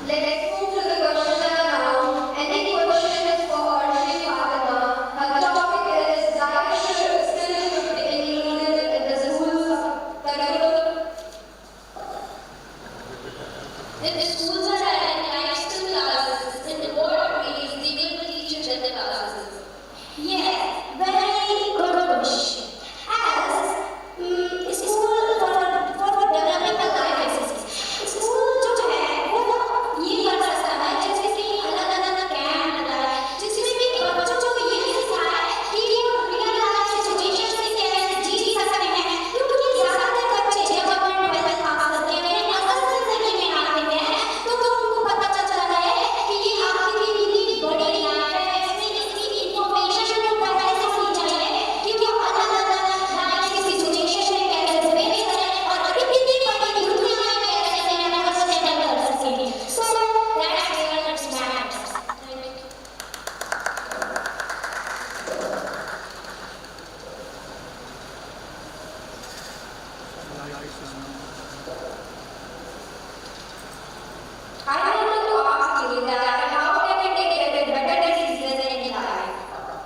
Let's move to the question now. Any question is for Shri Fatima. Her topic is diet should still be included in the school's curriculum. If the schools are adding lifestyle classes, in what ways they will teach it in the classes? Yes, very good question. As school for developing the life skills, school जो है वो ये कर सकता है जैसे कि अलग-अलग कैंप लगाए जिसमें भी बच्चों को ये सिखाए कि वो रियल लाइफ सिचुएशन से कैसे जी सकते हैं क्योंकि ज़्यादातर बच्चे जब अपने 12th पास करते हैं अपने असल जिंदगी में आते हैं तो उनको पता चलता है कि ये आपकी कितनी बड़ी लाइफ है इसकी इंफॉर्मेशन को पहले से होनी चाहिए कि वो अलग-अलग लाइफ की सिचुएशन में कैसे फेस करें और कितनी बड़ी दुनिया में कैसे अपना स्टैंड कर सकें so that's where it's matters I want to ask you that how can we take better decisions in life?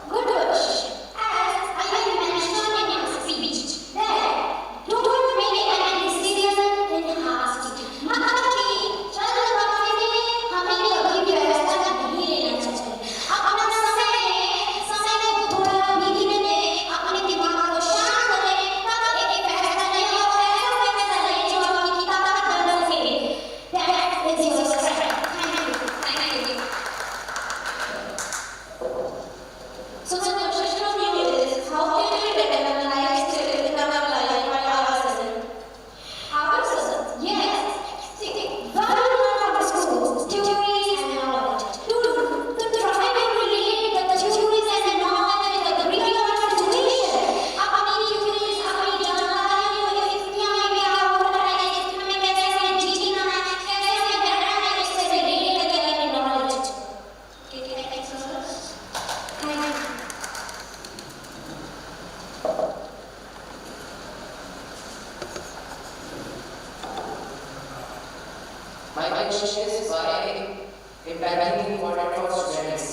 Good question. As I mentioned in my speech, that don't make any decision in haste. मतलब कि जल्दबाजी में हमें कभी भी फैसला नहीं लेना चाहिए. अपना समय को थोड़ा धीरे धीरे अपने दिमाग को शांत करें तब एक फैसला लें और ऐसा फैसला लें जो आपकी ताकत बन सके. That is your strength. Thank you. So the question of you is, how can we develop lifestyle in our life by ourselves? Ourselves, yes. See, learn from the schools, theories and knowledge. To try to relate the theories and the knowledge with the real life situation. अपनी theories, अपनी जानकारियों को इसमें हमें क्या हो रहा है, इसमें हमें कैसे हमें जीना है, कैसे हमें रहना है, इससे relate करें knowledge. Okay, thanks so much. Thank you. My question is why empathy is important for students.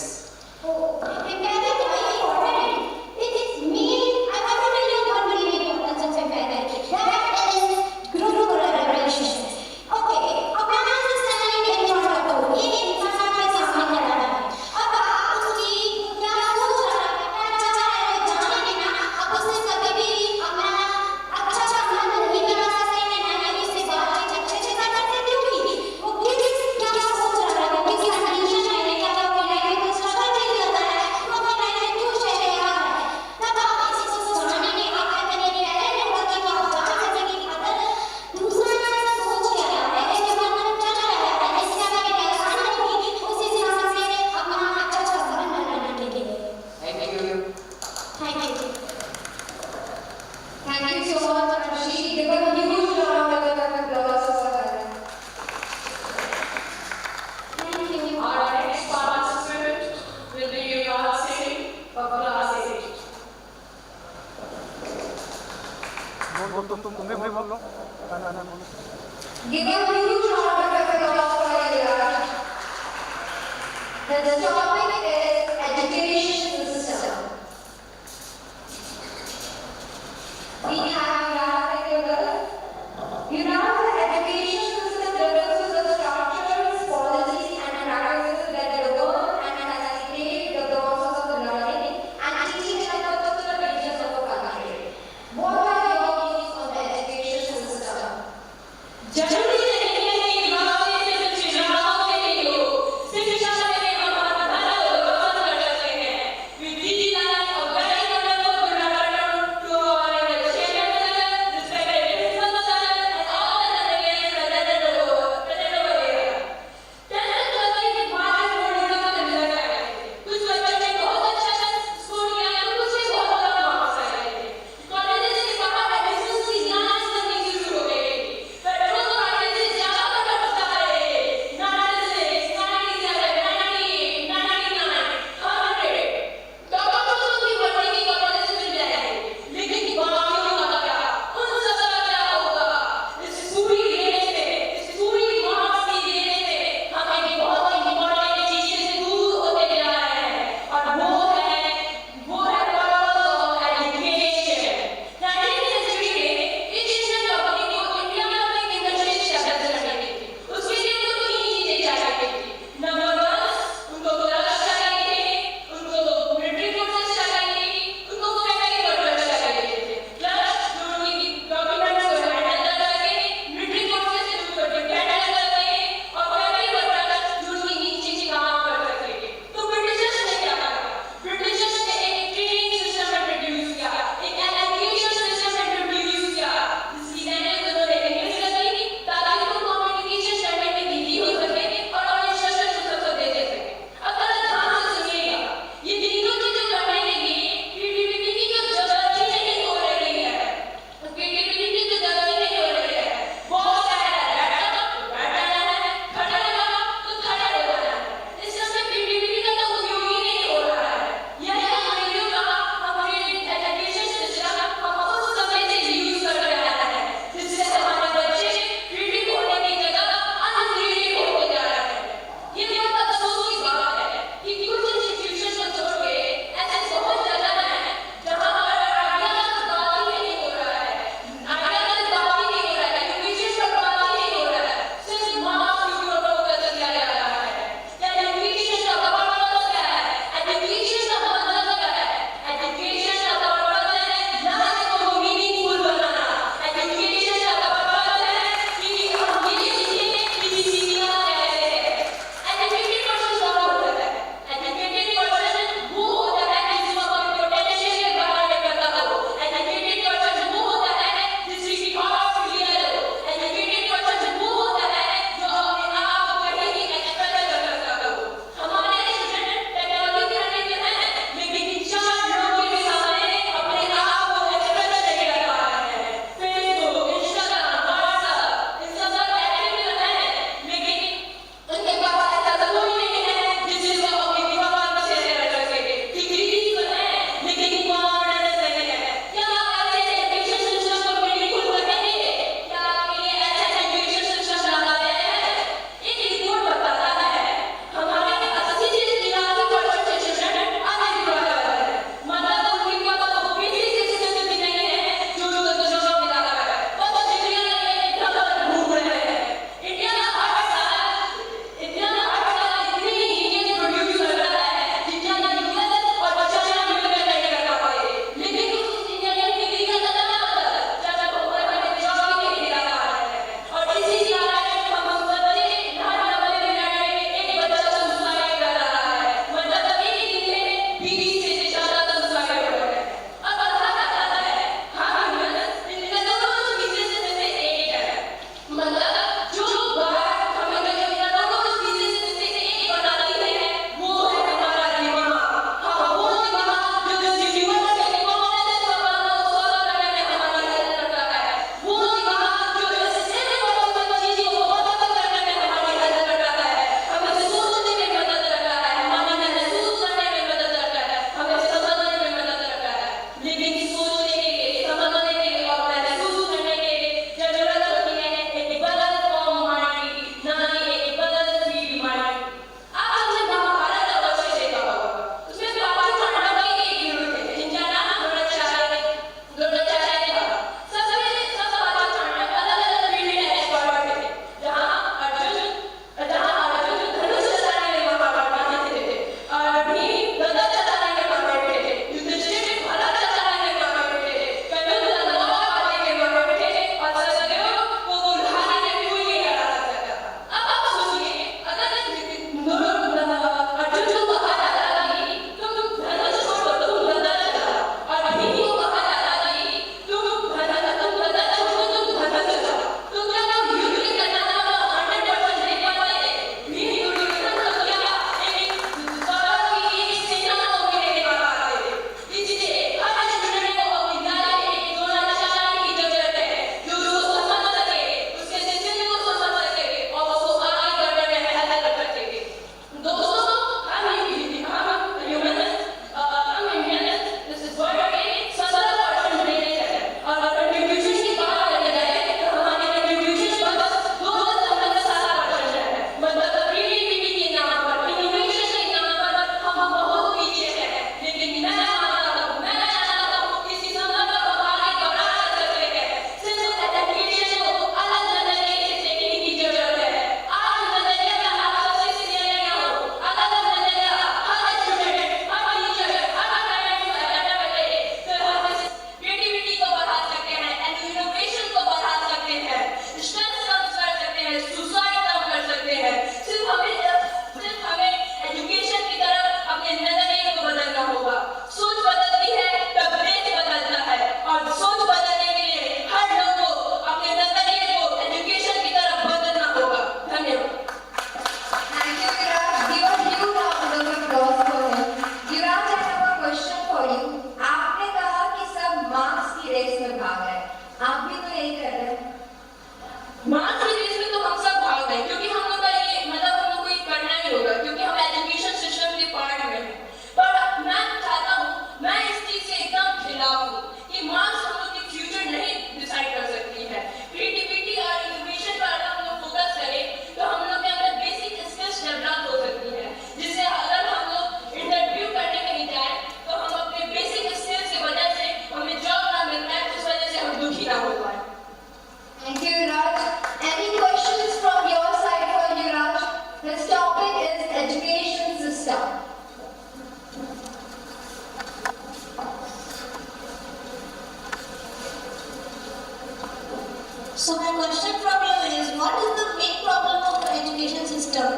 Oh, empathy is very important. It is mean, I want to tell you one really important of empathy. That is group collaboration. Okay, अपना understanding in front of you. ये इंसान के सामने खड़ा है. अब आप उसकी क्या सोच रहा है, क्या चाह रहा है, वो जाने देना. आप उससे कभी भी अपना अच्छा संबंध नहीं बना सकते हैं, ना ही उससे बातचीत अच्छे से कर सकते क्योंकि वो क्या सोच रहा है, किस कंडीशन में है, क्या वो अपनी लाइफ में स्ट्रगल फील करता है, वो अपनी लाइफ में खुश है क्या है. तब आप इसी को जानेंगे, आप अपने टैलेंट होगा कि वो आप जान सकेंगे कि अगर दूसरा सोच क्या रहा है, इसके मन में चल रहा है, इससे हमें परेशानी होगी, उस हिसाब से अपना अच्छा संबंध बनाने के लिए. Thank you. Thank you. Thank you so much, Arshi. Give a huge round of applause for her. Thank you. Our next participant will be Yuvraj Singh of class 8. तुम्हें बोलो Give a huge round of applause for her. The topic is education system. We have Yuvraj with us. Yuvraj, the education system refers to the structures, policies, and practices that govern and facilitate the process of learning and teaching in a particular region of a country. What are your views on the education system? जरूरी नहीं है कि युवाओं के सिर्फ चुनाव के लिए हो, शिक्षा में हम अपना रोजगार कर सकते हैं. We design a very wonderful curriculum to our education system, respect the principles and all the delegates present over here. 10th class के बाद बोर्ड का रिजल्ट आया है. कुछ बच्चों ने बहुत अच्छा स्कोर किया है, कुछ ने बहुत कम मार्क्स आए हैं. कॉलेज के बाहर एडमिशन की जांच करनी शुरू हो गई. पेट्रोल प्राइस मार्क्स के बेस पे तो हम सब भाग रहे हैं, क्योंकि हम लोग का ये मतलब हम लोग को ये करना ही होगा, क्योंकि हम एजुकेशन सिस्टम के पार्ट में हैं। पर मैं चाहता हूँ, मैं इस चीज से एकदम खिलाफ हूँ कि मार्क्स हम लोग की फ्यूचर नहीं डिसाइड कर सकती है। क्रिएटिविटी और इनोवेशन पर अगर हम लोग फोकस करें तो हम लोग के अंदर बेसिक स्किल्स डेवलप हो सकती है, जिससे अगर हम लोग इंटरव्यू करने कहीं जाए तो हम अपने बेसिक स्किल्स की वजह से हमें जॉब ना मिल पाए, उस वजह से हम दुखी ना हो पाए। Thank you, Raj. Any questions from your side for you, Raj? This topic is education system. So my question from you is, what is the main problem of the education system?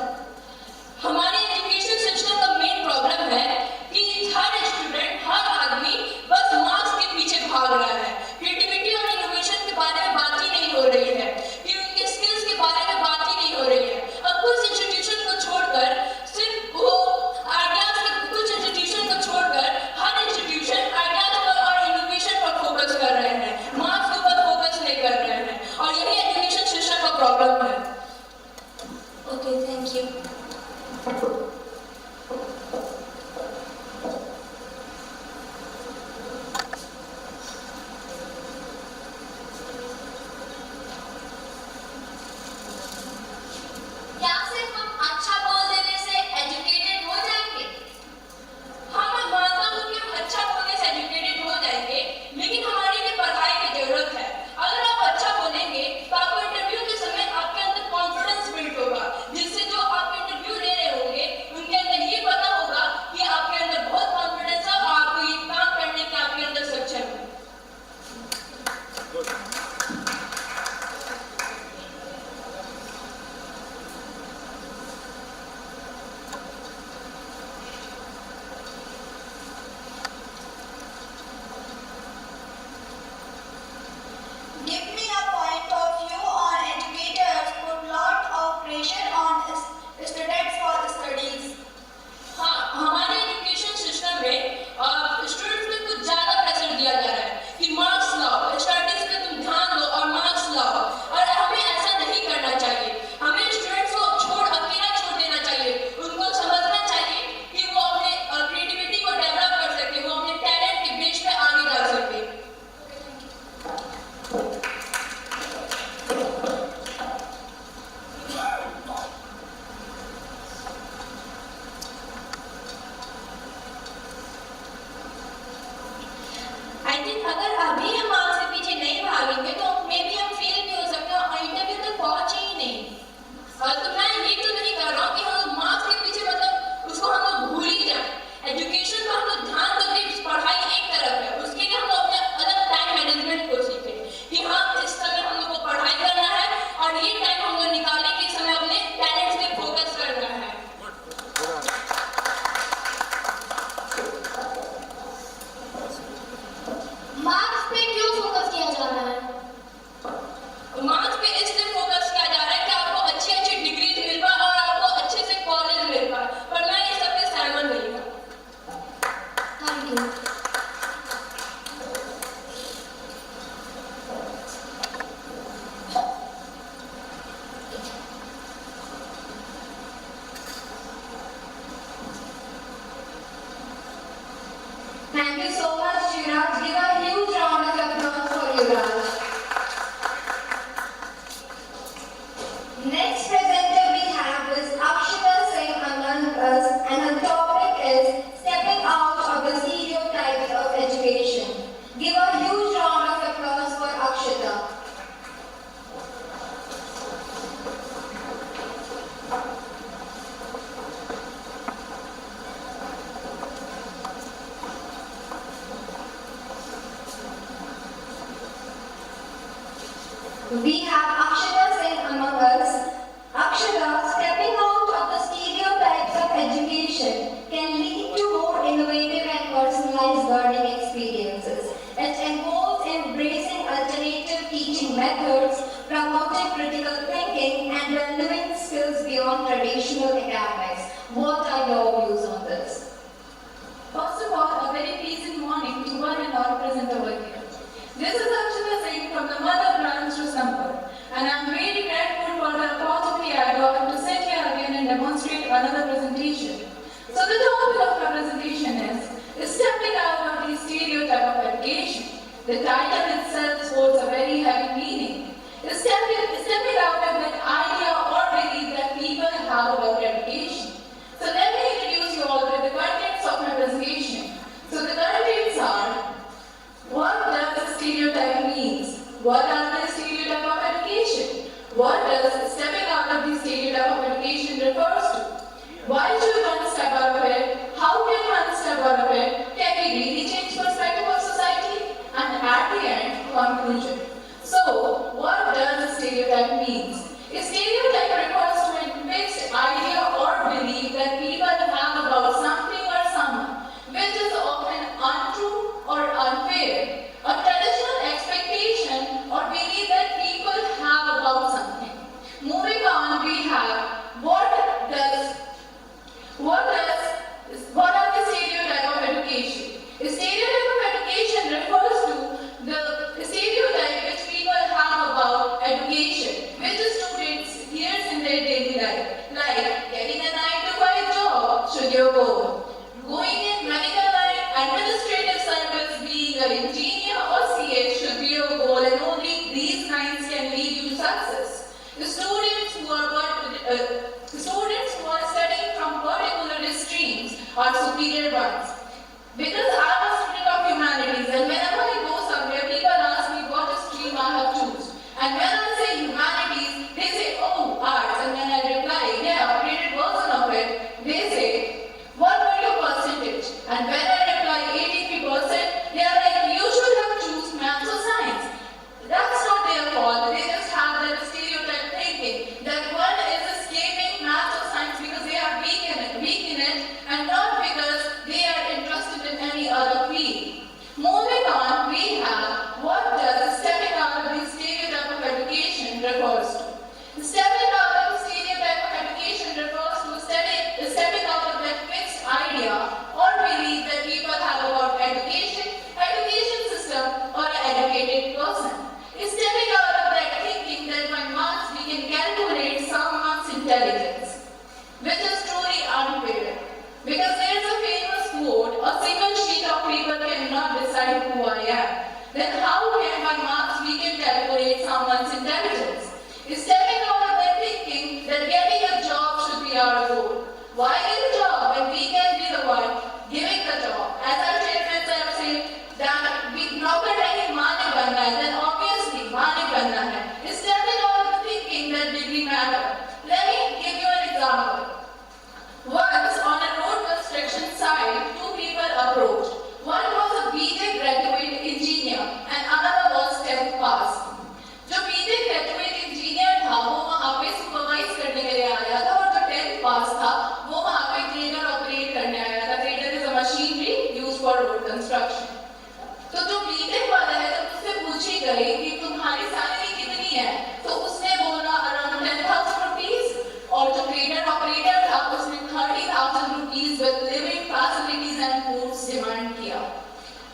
हमारे education system का main problem है कि हर student, हर आदमी बस marks के पीछे भाग रहा है। क्रिएटिविटी और इनोवेशन के बारे में बात ही नहीं हो रही है, कि उनके स्किल्स के बारे में बात ही नहीं हो रही है। अब कुछ इंस्टीट्यूशन को छोड़कर सिर्फ वो आइडियाज के, कुछ इंस्टीट्यूशन को छोड़कर हर इंस्टीट्यूशन आइडियाज पर और इनोवेशन पर फोकस कर रहे हैं, मार्क्स के ऊपर फोकस नहीं कर रहे हैं, और यही एजुकेशन सिस्टम का प्रॉब्लम है। Okay, thank you. क्या सिर्फ हम अच्छा बोल देने से एजुकेटेड हो जाएंगे? हाँ, मैं मानता हूँ कि हम अच्छा बोलने से एजुकेटेड हो जाएंगे, लेकिन हमारी भी पढ़ाई की जरूरत है। अगर आप अच्छा बोलेंगे तो आपको इंटरव्यू के समय आपके अंदर कॉन्फिडेंस बिल्ड होगा, जिससे जो आप इंटरव्यू ले रहे होंगे उनके अंदर ये पता होगा कि आपके अंदर बहुत कॉन्फिडेंस है और आपको ये काम करने के आपके अंदर सक्षम है। Give me a point of view on educators put lot of pressure on students for studies. हाँ, हमारे एजुकेशन सिस्टम में स्टूडेंट्स पे कुछ ज्यादा प्रेशर दिया जा रहा है कि मार्क्स लाओ, स्टडीज पे तुम ध्यान दो और मार्क्स लाओ, और हमें ऐसा नहीं करना चाहिए। हमें स्टूडेंट्स को अकेला छोड़ देना चाहिए, उनको समझना चाहिए कि वो अपने क्रिएटिविटी को डेवलप कर सकते, वो अपने टैलेंट के बेस पे आगे जा सकते। I think अगर अभी हम मार्क्स के पीछे नहीं भागेंगे तो मे बी हम फेल भी हो सकते हैं और इंटरव्यू तक पहुंचे ही नहीं। तो मैं ये तो नहीं कर रहा हूँ कि हम लोग मार्क्स के पीछे मतलब उसको हम लोग भूल ही जाए। एजुकेशन पर हम लोग ध्यान तो दें, पढ़ाई एक तरफ है, उसके लिए हम लोग अपने अलग टाइम मैनेजमेंट को सीखें कि हाँ, इस समय हम लोग को पढ़ाई करना है और ये टाइम हम लोग निकालने के समय अपने टैलेंट्स पे फोकस करना है। मार्क्स पे क्यों फोकस किया जा रहा है? मार्क्स पे इसलिए फोकस किया जा रहा है कि आपको अच्छी अच्छी डिग्रीज मिल पाए और आपको अच्छे से कॉलेज मिल पाए, पर मैं ये सब पे सहमत नहीं हूँ। Thank you. Thank you so much, Shiraj. Give a huge round of applause for you, Raj. Next presenter we have is Akshita Singh among us, and her topic is stepping out of the stereotypes of education. Give a huge round of applause for Akshita. We have Akshita Singh among us. Akshita, stepping out of the stereotypes of education can lead to more innovative and personalized learning experiences. It involves embracing alternative teaching methods, promoting critical thinking, and valuing skills beyond traditional academics. What are your views on this? First of all, a very pleasant morning to one and all present over here. This is Akshita Singh from the mother branch to Sampur, and I am very make another presentation. So the topic of my presentation is stepping out of the stereotype of education. The title itself holds a very heavy meaning. Stepping out of that idea or belief that people have about education. So let me introduce you all to the contents of my presentation. So the contents are, what does the stereotype means? What are the stereotype of education? What does stepping out of the stereotype of education refers to? Why should one step out of it? How can one step out of it? Can we really change perspective of society? And at the end, conclusion. So, what does the stereotype mean? A stereotype refers to a fixed idea or belief that people have about something or someone, which is often untrue or unfair. A traditional expectation or belief that people have about something. Moving on, we have what are the stereotype of education? A stereotype of education refers to the stereotype which people have about education, which students hears in their daily life, like getting a 9-to-5 job should your goal, going in medical line, administrative service, being an engineer or CA should be your goal, and only these lines can lead you to success. The students who are studying from particular streams are superior ones. Because I'm a student of humanities, and whenever I go somewhere, people ask me what stream I have choose. And when I say humanities, they say, oh, arts. And when I reply, yeah, upgraded version of it, they say, what were your percentage? And when I reply 83%, they are like, you should have choose maths or science. That's not their fault. They just have that stereotype thinking that one is escaping maths or science because they are weak in it, and not because they are interested in any other field. Moving on, we have what does stepping out of the stereotype of education refers to. Stepping out of the stereotype of education refers to stepping out of that fixed idea or belief that people have about education system, or an educated person. Stepping out of that thinking that by marks we can calculate someone's intelligence, which is truly unfair. Because there is a famous quote, a single sheet of paper cannot decide who I am. Then how can by marks we can calculate someone's intelligence? Stepping out of that thinking that getting a job should be our goal. Why get a job when we can be the one giving the job? As our chairman sir said, that we नौकर नहीं मालिक बनना है, then obviously मालिक बनना है. Stepping out of the thinking that degree matter. Let me give you an example. Once on a road construction site, two people approached. One was a BTech graduate engineer and another was 10th pass. जो BTech graduate engineer था, वो वहाँ पे supervise करने के लिए आया था, और जो 10th pass था, वो वहाँ पे grader operate करने आया था. Grader is a machinery used for road construction. तो जो BTech वाला है, जब उससे पूछी गई कि तुम्हारी सैलरी कितनी है, तो उसने बोला around 10,000 rupees, और जो grader operator था, उसने 30,000 rupees with living facilities and foods demand किया.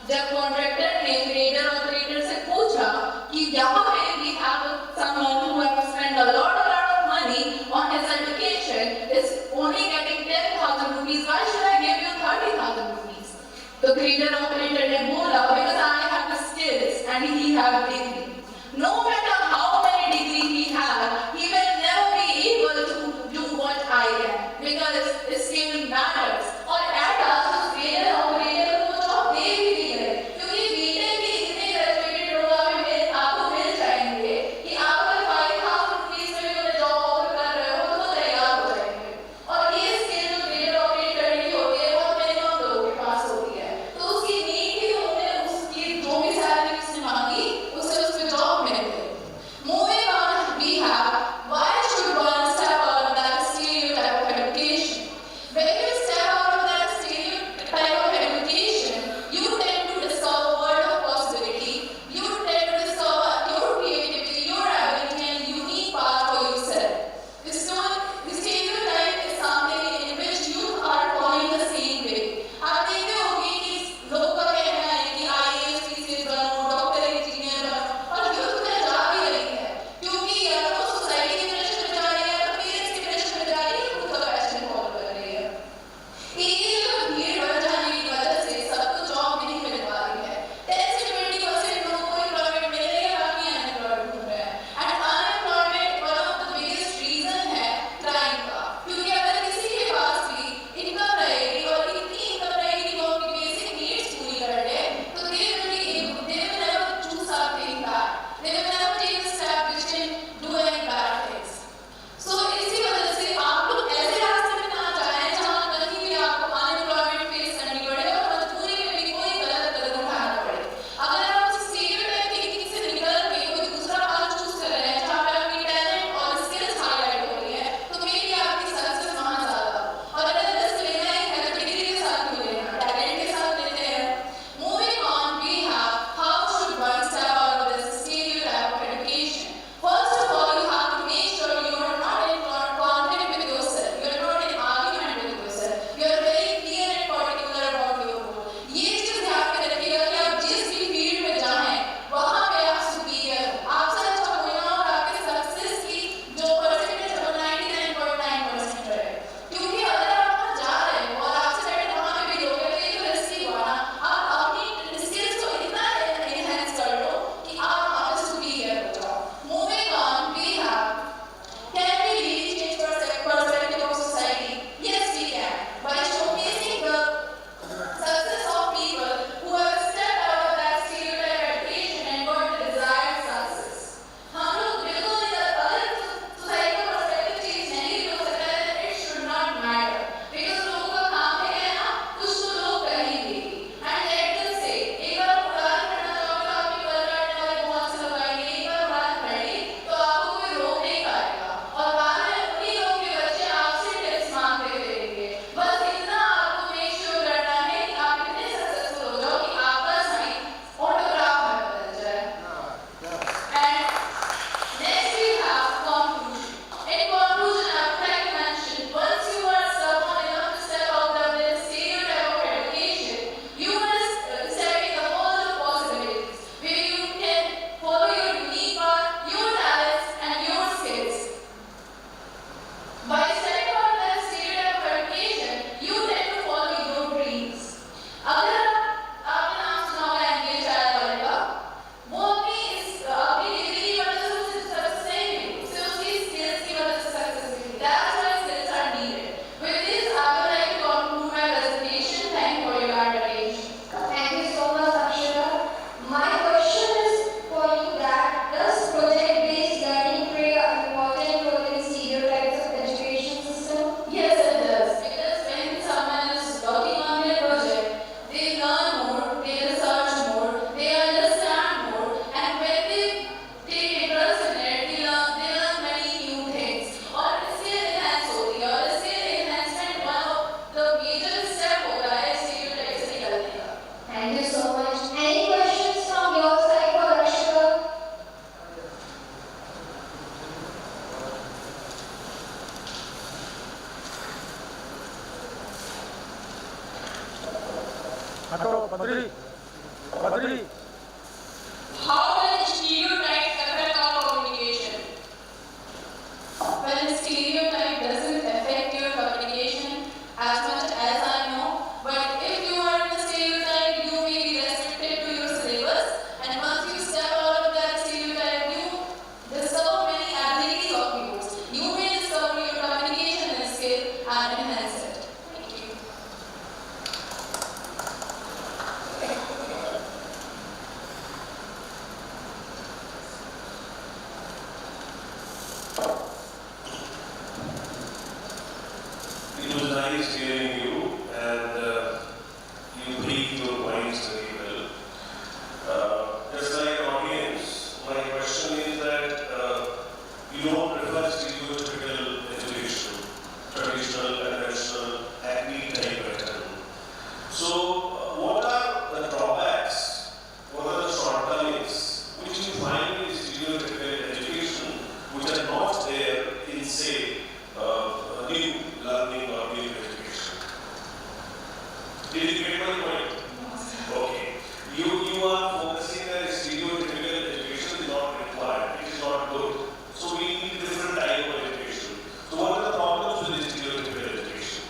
जब contractor ने grader operator से पूछा कि यहाँ पे we have someone who has spent a lot of money on his education, is only getting 10,000 rupees, why should I give you 30,000 rupees? The grader operator ने बोला, because I have the skills and he have degree. No matter how many degree he have, he will never be able to do what I can, because skill matters. और ऐसा जो grader operator को job दे भी दी है, क्योंकि BTech के इतने graduated लोग आपको मिल जाएंगे कि आप अगर 5,000 rupees में भी उन्हें job offer कर रहे हो तो तैयार हो जाएंगे. और ये skill जो grader operator की होती है, बहुत minimum लोगों के पास होती है. तो उसकी How does stereotypes affect our communication? Well, stereotype doesn't affect your communication as much as I know, but if you are in a stereotype, you may be restricted to your syllabus, and once you step out of that stereotype, you discover many abilities of yours. You may discover your communication skill and enhance it. Thank you. It was nice hearing you, and you briefed your points very well. Just like an audience, my question is that you don't prefer stereotypical education, traditional, conventional, acne type pattern. So, what are the drawbacks? What are the shortcomings which you find in stereotypical education which are not there in, say, new learning or new education? Did you get my point? Okay. You are focusing that stereotypical education is not required. It is not good. So we need different type of education. So what are the problems with stereotypical education?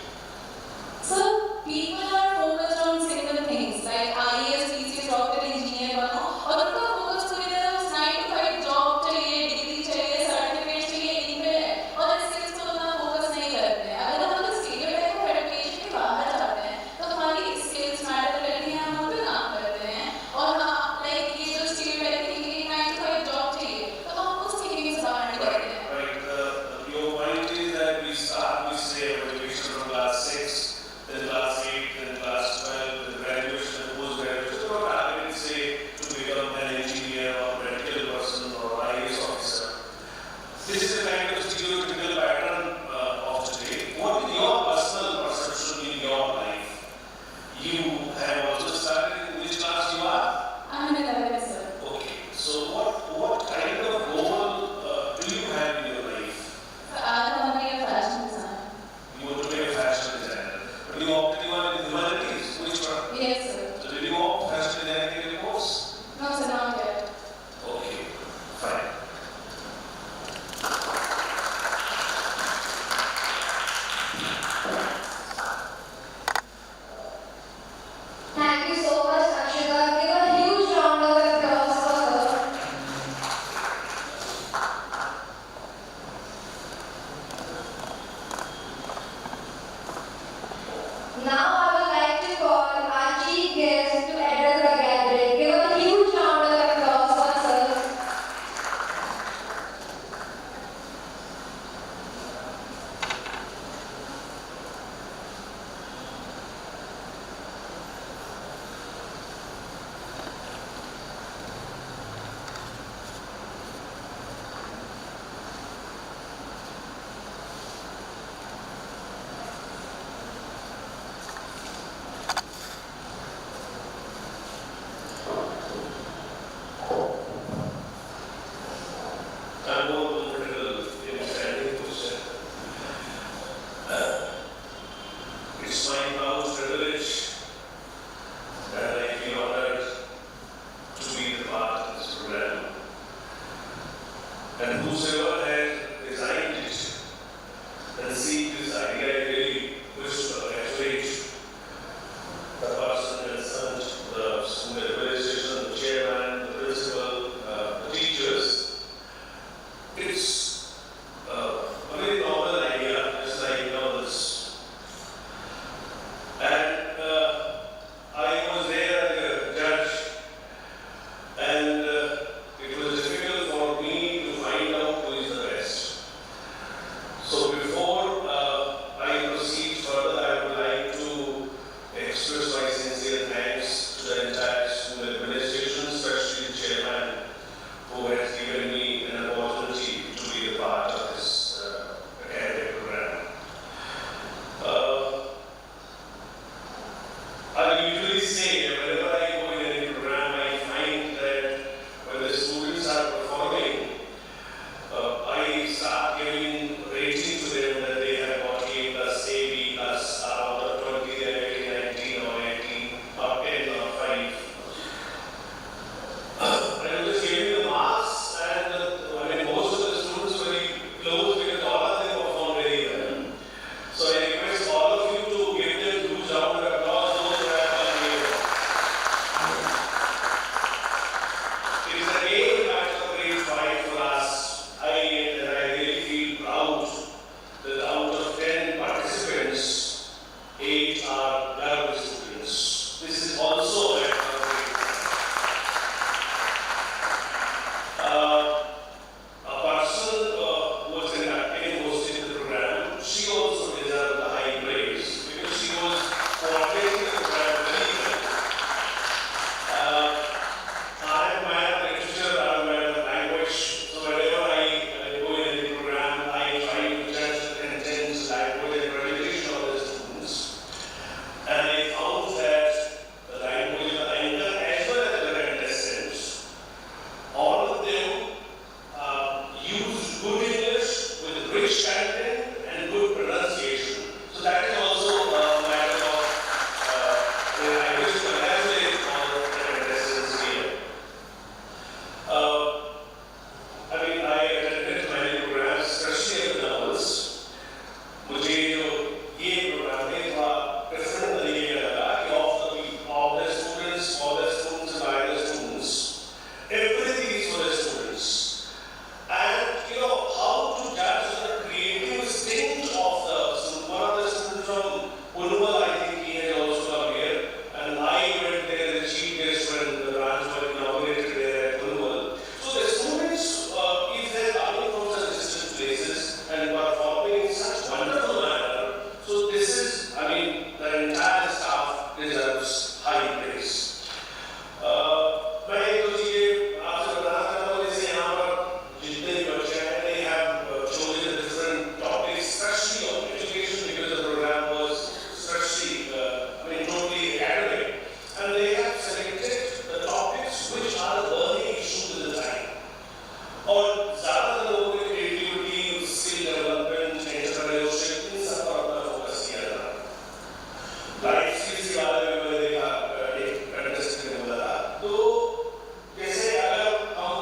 So, people are focused on single things like IAS, PCS, doctor, engineer बनो और उनका focus पूरी तरह उस 9 to 5 job चाहिए, degree चाहिए, certificate चाहिए इन पे है और स्किल्स को उतना फोकस नहीं करते हैं। अगर हम लोग स्टीरियोटाइप ऑफ एजुकेशन के बाहर जाते हैं तो हमारी स्किल्स मैटर करती हैं, हम उन पे काम करते हैं और हाँ लाइक ये जो स्टीरियोटाइप की 9 to 5 जॉब चाहिए तो हम उस थिंकिंग से बाहर निकलते हैं। Right. Your point is that we start with, say, education from class 6, then class 8, then class 12, then graduation and post-graduation. So we're targeting, say, to become an engineer or medical person or IAS officer. This is a kind of stereotypical pattern of today. What is your personal perception in your life? You have also started in which class you are? I'm in 11th, sir. Okay. So what kind of role do you have in your life? So आज हम ये fashion design. You want to be a fashion designer, but you opted you are in humanities. Which one? Yes, sir. So did you opt fashion designing in your course? No, sir, not yet. Okay, fine. Thank you so much, Akshita. Give a huge round of applause for her. Now I would like to call our chief guest to address the gathering. Give a huge round of applause for her. I'm more comfortable in standing position. It's my proud privilege that I feel honored to be the part of this program. And whosoever has designed it and seen this idea, I really wish to congratulate the person concerned, the school administration, the chairman, the principal, the teachers. It's a very novel idea, just like this. And I was there as a judge, and it was difficult for me to find out who is the best. So before rich content and good pronunciation. So that is also a matter of, I wish to congratulate all the contestants here. I mean, I attended many programs, especially at the novels. मुझे जो ये programme है थोड़ा different तरीके का लगा कि of the students, for the students and by the students, everything is for the students. And you know how to judge the creative instinct of the student. One of the students from Unwal, I think he had also come here, and I went there as chief guest when the branch was inaugurated there at Unwal. So the students, if they are coming from such distant places and performing in such wonderful manner, so this is, I mean, the entire staff deserves high praise. मैं एक दो चीजें आपसे बताना चाहता हूँ, जैसे यहाँ पर जितने भी बच्चे हैं, they have chosen different topics, especially on education, because the program was especially, I mean, totally academic, and they have selected the topics which are the burning issue to the time. और ज़्यादातर लोगों के creativity, skill development, entrepreneurship, इन सब पर अपना focus किया जा रहा है. Life skills के बारे में मैंने देखा एक contestant ने बोला था, तो जैसे अगर हम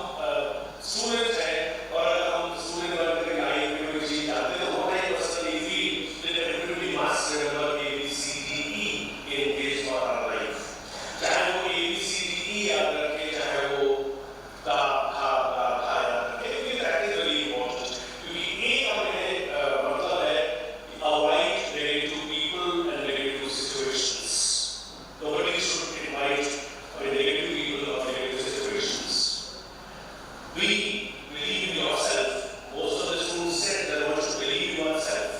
student हैं और अगर हम student बनकर के लाइफ में कोई चीज चाहते हैं, तो what I personally feel that everybody must remember ABCDE in case for our life. चाहे वो ABCDE याद रखे, चाहे वो का खा याद रखे, क्योंकि that is very important. क्योंकि एक हमें मतलब है avoid negative people and negative situations. Nobody should invite negative people or negative situations. Be believe in yourself. Most of the students said that one should believe in oneself.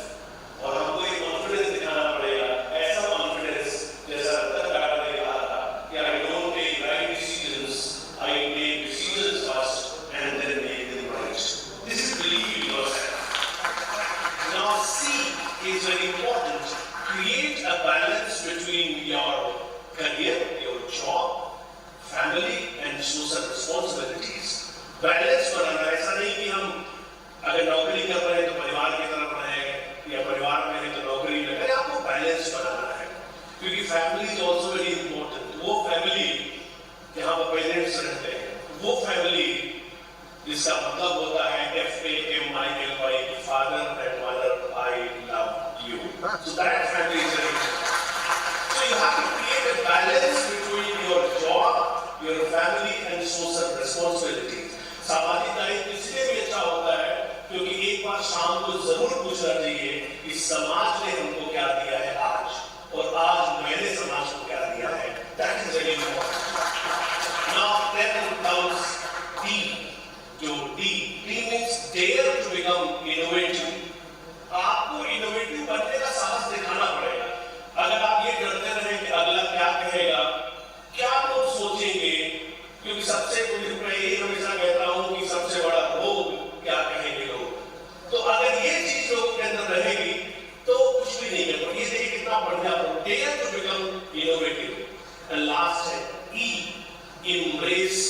और हमको एक confidence दिखाना पड़ेगा. ऐसा confidence जैसा रतन टाटा ने कहा था कि I don't take right decisions, I take decisions first and then make them right. This is believe in yourself. Now C is very important. Create a balance between your career, your job, family and social responsibilities. Balance बनाना, ऐसा नहीं कि हम अगर नौकरी कर रहे हैं तो परिवार की तरफ रहें या परिवार में है तो नौकरी न करें. आपको बैलेंस बनाना है, क्योंकि family is also very important. वो फैमिली जहाँ पर पेरेंट्स रहते हैं, वो फैमिली जिसका मतलब होता है FAMILY, father and mother, I love you. So that family is very important. So you have to create a balance between your job, your family and social responsibilities. सामाजिक दायित्व इसलिए भी अच्छा होता है क्योंकि एक बार शाम को जरूर पूछना चाहिए कि समाज ने हमको क्या दिया है आज, और आज मैंने समाज को क्या दिया है. That is very important. Now then comes D. जो D means dare to become innovative. आपको innovative बनने का साहस दिखाना पड़ेगा. अगर आप ये डरते रहे कि अगला क्या कहेगा, क्या लोग सोचेंगे, क्योंकि सबसे मैं ये हमेशा कहता हूँ कि सबसे बड़ा रोग क्या कहेंगे लोग. तो अगर ये चीज लोग के अंदर रहेगी तो कुछ भी नहीं है. ये देखिए कितना बढ़िया dare to become innovative. And last है E, embrace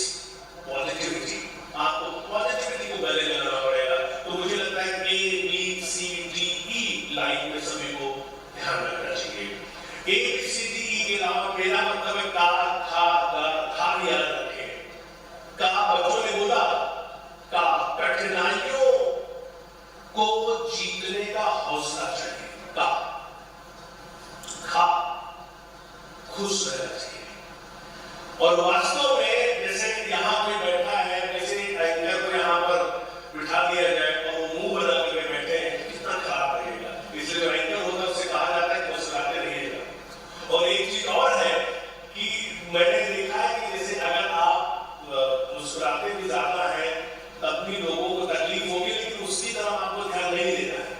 positivity. आपको पॉजिटिविटी को गले लगाना पड़ेगा. तो मुझे लगता है ABCDE लाइन में सभी को ध्यान रखना चाहिए. ABCDE के अलावा मेरा मतलब है का, खा, गा, खा याद रखें. का बच्चों ने बोला, का कठिनाइयों को जीतने का हौसला चाहिए. का खा खुश रहना चाहिए. और वास्तव में जैसे यहाँ पे बैठा है, जैसे एंकर को यहाँ पर बिठा दिया जाए और वो मुंह बना करके बैठे हैं, कितना खराब लगेगा. इसलिए एंकर होता है उससे कहा जाता है कि मुस्कुराते रहिएगा. और एक चीज और है कि मैंने देखा है कि जैसे अगर आप मुस्कुराते भी ज्यादा है तब भी लोगों को तकलीफ होगी, लेकिन उसकी तरफ आपको ध्यान नहीं देना है.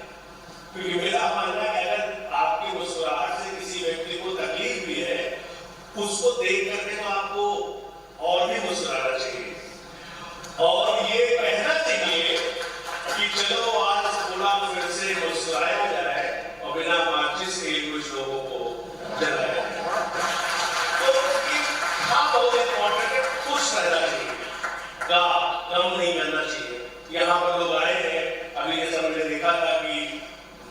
क्योंकि मेरा मानना है कि अगर आपकी मुस्कुराहट से किसी व्यक्ति को तकलीफ भी है, उसको देख करके तो आपको और भी मुस्कुराना चाहिए. और ये कहना चाहिए कि चलो आज थोड़ा फिर से मुस्कुराया जाए और बिना माचिस के कुछ लोगों को जलाया जाए. तो हाँ बहुत इंपॉर्टेंट है, खुश रहना चाहिए. कम नहीं करना चाहिए. यहाँ पर लोग आए हैं, अभी ये सब मैंने देखा था कि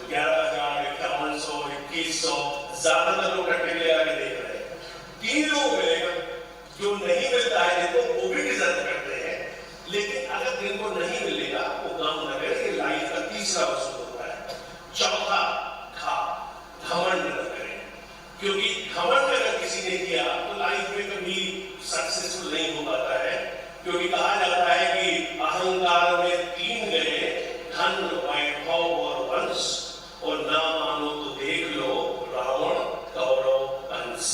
11,000, 5100, 2100 ज्यादातर लोग कट्टे आके देख रहे हैं। 3 लोग मिलेगा जो नहीं मिलता है जिनको वो भी डिजर्व करते हैं, लेकिन अगर जिनको नहीं मिलेगा वो काम न करे। ये लाइफ का तीसरा उसूल होता है। चौथा था घमंड न करें, क्योंकि घमंड अगर किसी ने किया तो लाइफ में कभी सक्सेसफुल नहीं हो पाता है, क्योंकि कहा जाता है कि अहंकार में 3 गए, धन, वैभव और वंश, और ना मानो तो देख लो रावण, कौरव, कंस।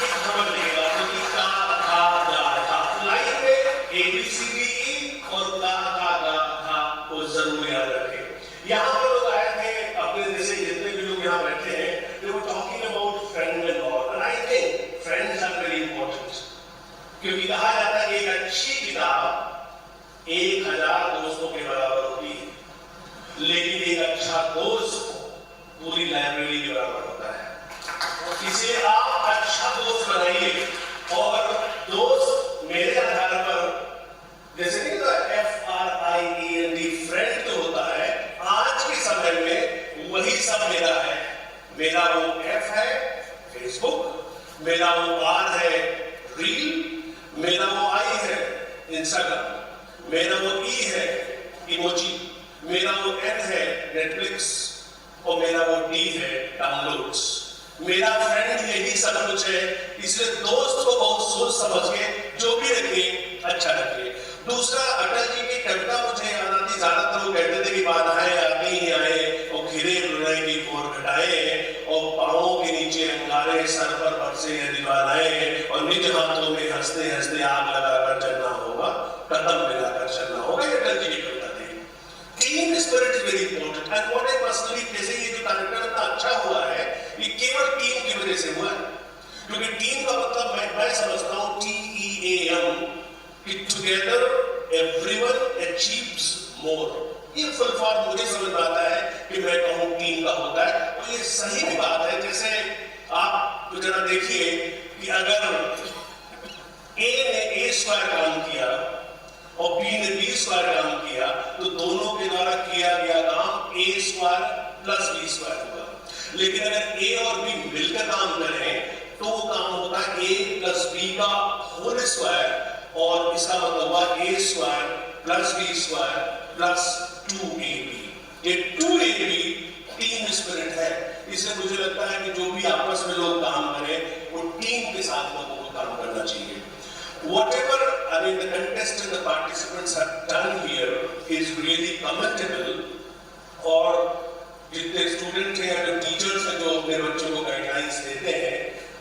ये घमंड लगेगा, क्योंकि का था गा था लाइफ में ABCDE और का को जरूर याद रखें। यहाँ पर लोग आए थे अपने जैसे जितने भी लोग यहाँ बैठे हैं, they were talking about friends and all, and I think friends are very important, क्योंकि कहा जाता है कि एक अच्छी किताब 1000 दोस्तों के बराबर होती है, लेकिन एक अच्छा दोस्त पूरी लाइब्रेरी के बराबर होता है। इसलिए आप अच्छा दोस्त बनाइए, और दोस्त मेरे आधार पर, जैसे नहीं तो FRIEND फ्रेंड जो होता है, आज के समय में वही सब मेरा है। मेरा वो F है फेसबुक, मेरा वो R है रील, मेरा वो I है इंस्टाग्राम, मेरा वो E है इमोजी, मेरा वो N है नेटफ्लिक्स, और मेरा वो D है डाउनलोड्स। मेरा फ्रेंड यही सब कुछ है। इसलिए दोस्त को बहुत सोच समझ के जो भी रखिए, अच्छा रखिए। दूसरा, अटल जी की कविता मुझे याद आती, ज्यादातर लोग कहते थे कि बाधाएं आते ही आए और घिरे हृदय की घोर घटाए, और पांवों के नीचे अंगारे, सर पर बरसे यदि बाधाएं, और निज हाथों में हंसते हंसते आग लगाकर चलना होगा, कदम मिलाकर चलना होगा। ये अटल जी की कविता थी। Team spirit is very important, and what I personally, जैसे ये जो कार्यक्रम इतना अच्छा हुआ है, ये केवल टीम की वजह से हुआ है, क्योंकि टीम का मतलब मैं समझता हूँ TEAM, कि टुगेदर एवरीवन अचीव्स मोर। ये फुल फॉर्म मुझे समझ में आता है कि मैं कहूँ टीम का होता है, और ये सही भी बात है। जैसे आप तो जरा देखिए कि अगर A ने A² काम किया और B ने B² काम किया, तो दोनों के द्वारा किया गया काम A² + B² होगा। लेकिन अगर A और B मिलकर काम करें तो वो काम होता है A + B का होल स्क्वायर, और इसका मतलब हुआ A² + B² + 2AB। ये 2AB टीम स्पिरिट है। इसलिए मुझे लगता है कि जो भी आपस में लोग काम करें, वो टीम के साथ लोगों को काम करना चाहिए। Whatever I mean the contestants, the participants have done here is really commendable, और जितने स्टूडेंट हैं या जो टीचर्स हैं जो अपने बच्चों को गाइडलाइंस देते हैं,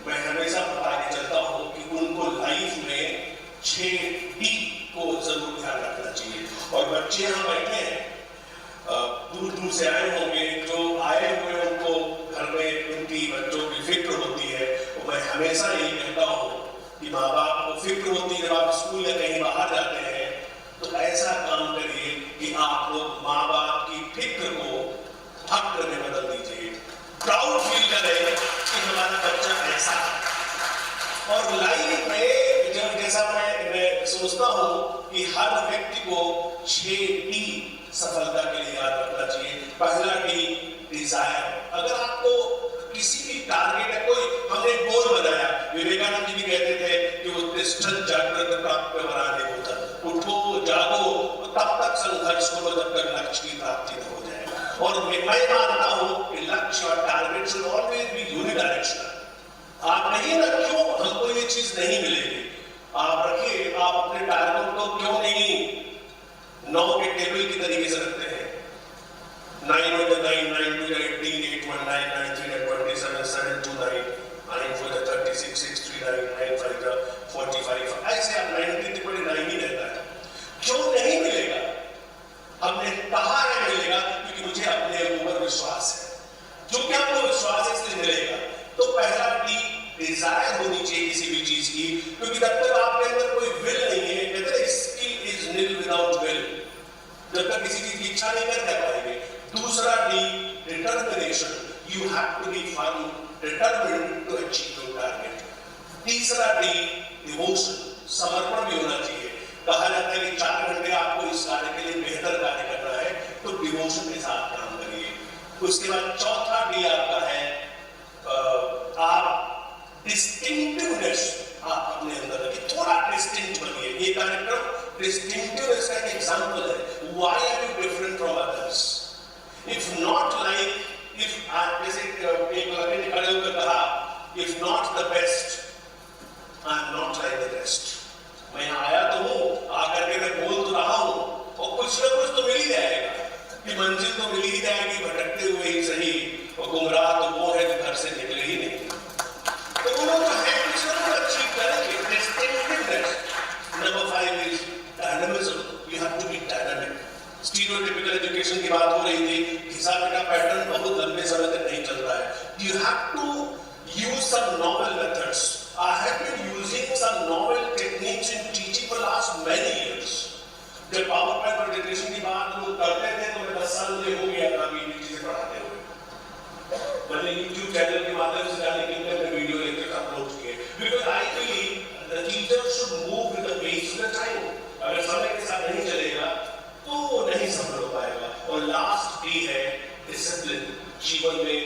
मैं हमेशा बता के चलता हूँ कि उनको लाइफ में 6D को जरूर ध्यान रखना चाहिए। और बच्चे यहाँ बैठे हैं, दूर दूर से आए होंगे, जो आए हुए उनको घर में उनकी बच्चों की फिक्र होती है, और मैं हमेशा यही कहता हूँ कि माँ बाप को फिक्र होती है जब आप स्कूल या कहीं बाहर जाते हैं, तो ऐसा काम करिए कि आप लोग माँ बाप की फिक्र को फक्र में बदल दीजिए। प्राउड फील करें कि हमारा बच्चा ऐसा है। और लाइफ में जब जैसा मैं सोचता हूँ कि हर व्यक्ति को 6D सफलता के लिए याद रखना चाहिए। पहला D डिजायर। अगर आपको किसी भी टारगेट है, कोई हमने गोल बनाया, विवेकानंद जी भी कहते थे कि उत्तिष्ठत् जाग्रत् प्राप्य वराने होता, उठो जागो तब तक संघर्ष करो जब तक लक्ष्य की प्राप्ति न हो जाए। और मैं मानता हूँ कि लक्ष्य और target should always be unidirectional. आप नहीं ना क्यों हमको ये चीज नहीं मिलेगी, आप रखिए, आप अपने टारगेट को क्यों नहीं 9 के टेबल की तरीके से रखते हैं। 9 with the 9, 9 to the 18, 8 1 9 9 3 27 7 2 9 9 4 the 36 6 3 9 9 5 the 45। ऐसे आप 9 ही रहता है। क्यों नहीं मिलेगा? हमने कहा है मिलेगा क्योंकि मुझे अपने ऊपर विश्वास है। जो कि आपको विश्वास है इसलिए मिलेगा। तो पहला D डिजायर होनी चाहिए किसी भी चीज की, क्योंकि जब तक आपके अंदर कोई विल नहीं है, कहते हैं skill is nil without will, जब तक किसी चीज की इच्छा नहीं कर पाएंगे। दूसरा D determination, you have to be firm determined to achieve your target. तीसरा D डिवोशन, समर्पण भी होना चाहिए। कहा जाता है कि 4 घंटे आपको इस कार्य के लिए बेहतर कार्य करना है, तो डिवोशन इमोशन के साथ काम करिए। उसके बाद चौथा डी आपका है आप डिस्टिंक्टिवनेस आप अपने अंदर रखिए, थोड़ा डिस्टिंक्ट बनिए। ये कार्यक्रम डिस्टिंक्टिवनेस का एक एग्जांपल है। Why are you different from others? If not like, if आप जैसे एक लड़के ने खड़े होकर कहा, if not the best I am not like the best. मैं आया तो हूँ, आकर के मैं बोल तो रहा हूँ, और कुछ ना कुछ तो मिल ही जाएगा, कि मंजिल तो मिल ही जाएगी, भटकते हुए ही सही, और गुमराह तो वो है जो घर से निकले ही नहीं। तो वो लोग है कुछ ना कुछ अचीव करेंगे। Distinctiveness. Number 5 is dynamism. You have to be dynamic. Stereotypical education की बात हो रही थी, हिसाब का पैटर्न बहुत लंबे समय तक नहीं चल रहा है। You have to use some novel methods. I have been using some novel techniques in teaching for last many years. जब पावर पॉइंट प्रेजेंटेशन की बात लोग करते थे तो मैं 10 साल मुझे हो गया था वीडियो चीजें पढ़ाते हुए। मैंने YouTube चैनल के माध्यम से जाने के लिए वीडियो लेक्चर अपलोड किए। Because I believe the teacher should move with the pace of the time. अगर समय के साथ नहीं चलेगा तो नहीं सफल हो पाएगा। और लास्ट डी है डिसिप्लिन। जीवन में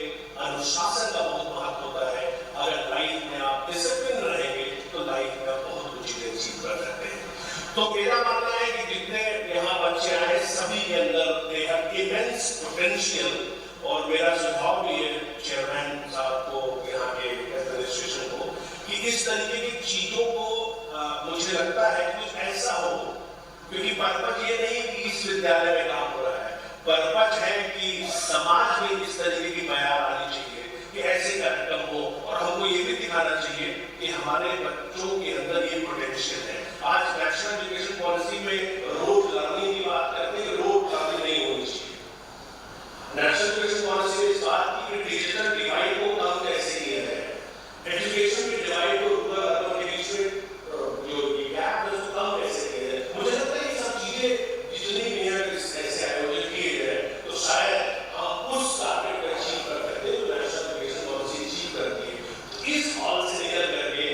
अनुशासन का बहुत महत्व होता है। अगर लाइफ में आप डिसिप्लिन रहेंगे तो लाइफ में आप बहुत कुछ चीजें अचीव कर सकते हैं। तो मेरा मानना है कि जितने यहाँ बच्चे आए सभी के अंदर दे हैव इमेंस पोटेंशियल। और मेरा सुझाव भी है चेयरमैन साहब को, यहाँ के एडमिनिस्ट्रेशन को, कि इस तरीके की चीजों को मुझे लगता है कुछ ऐसा हो, क्योंकि पर्पज ये नहीं कि इस विद्यालय में काम हो रहा है, पर्पज है कि समाज में इस तरीके की बयान आनी चाहिए कि ऐसे कार्यक्रम हो, और हमको ये भी दिखाना चाहिए कि हमारे बच्चों के अंदर ये पोटेंशियल है। आज नेशनल एजुकेशन पॉलिसी में रोड लर्निंग की बात करते हैं, रोड लर्निंग नहीं होनी चाहिए। नेशनल एजुकेशन पॉलिसी में इस बात की डिजिटल डिवाइड को कम कैसे किया जाए, एजुकेशन की डिवाइड को रूरल अर्बन के बीच में जो गैप है उसको कम कैसे किया जाए। मुझे लगता है ये सब चीजें जितनी भी हैं ऐसे आयोजित किए गए तो शायद हम उस टारगेट को अचीव कर सकते हैं जो नेशनल एजुकेशन पॉलिसी अचीव करती है। तो इस हॉल से निकल करके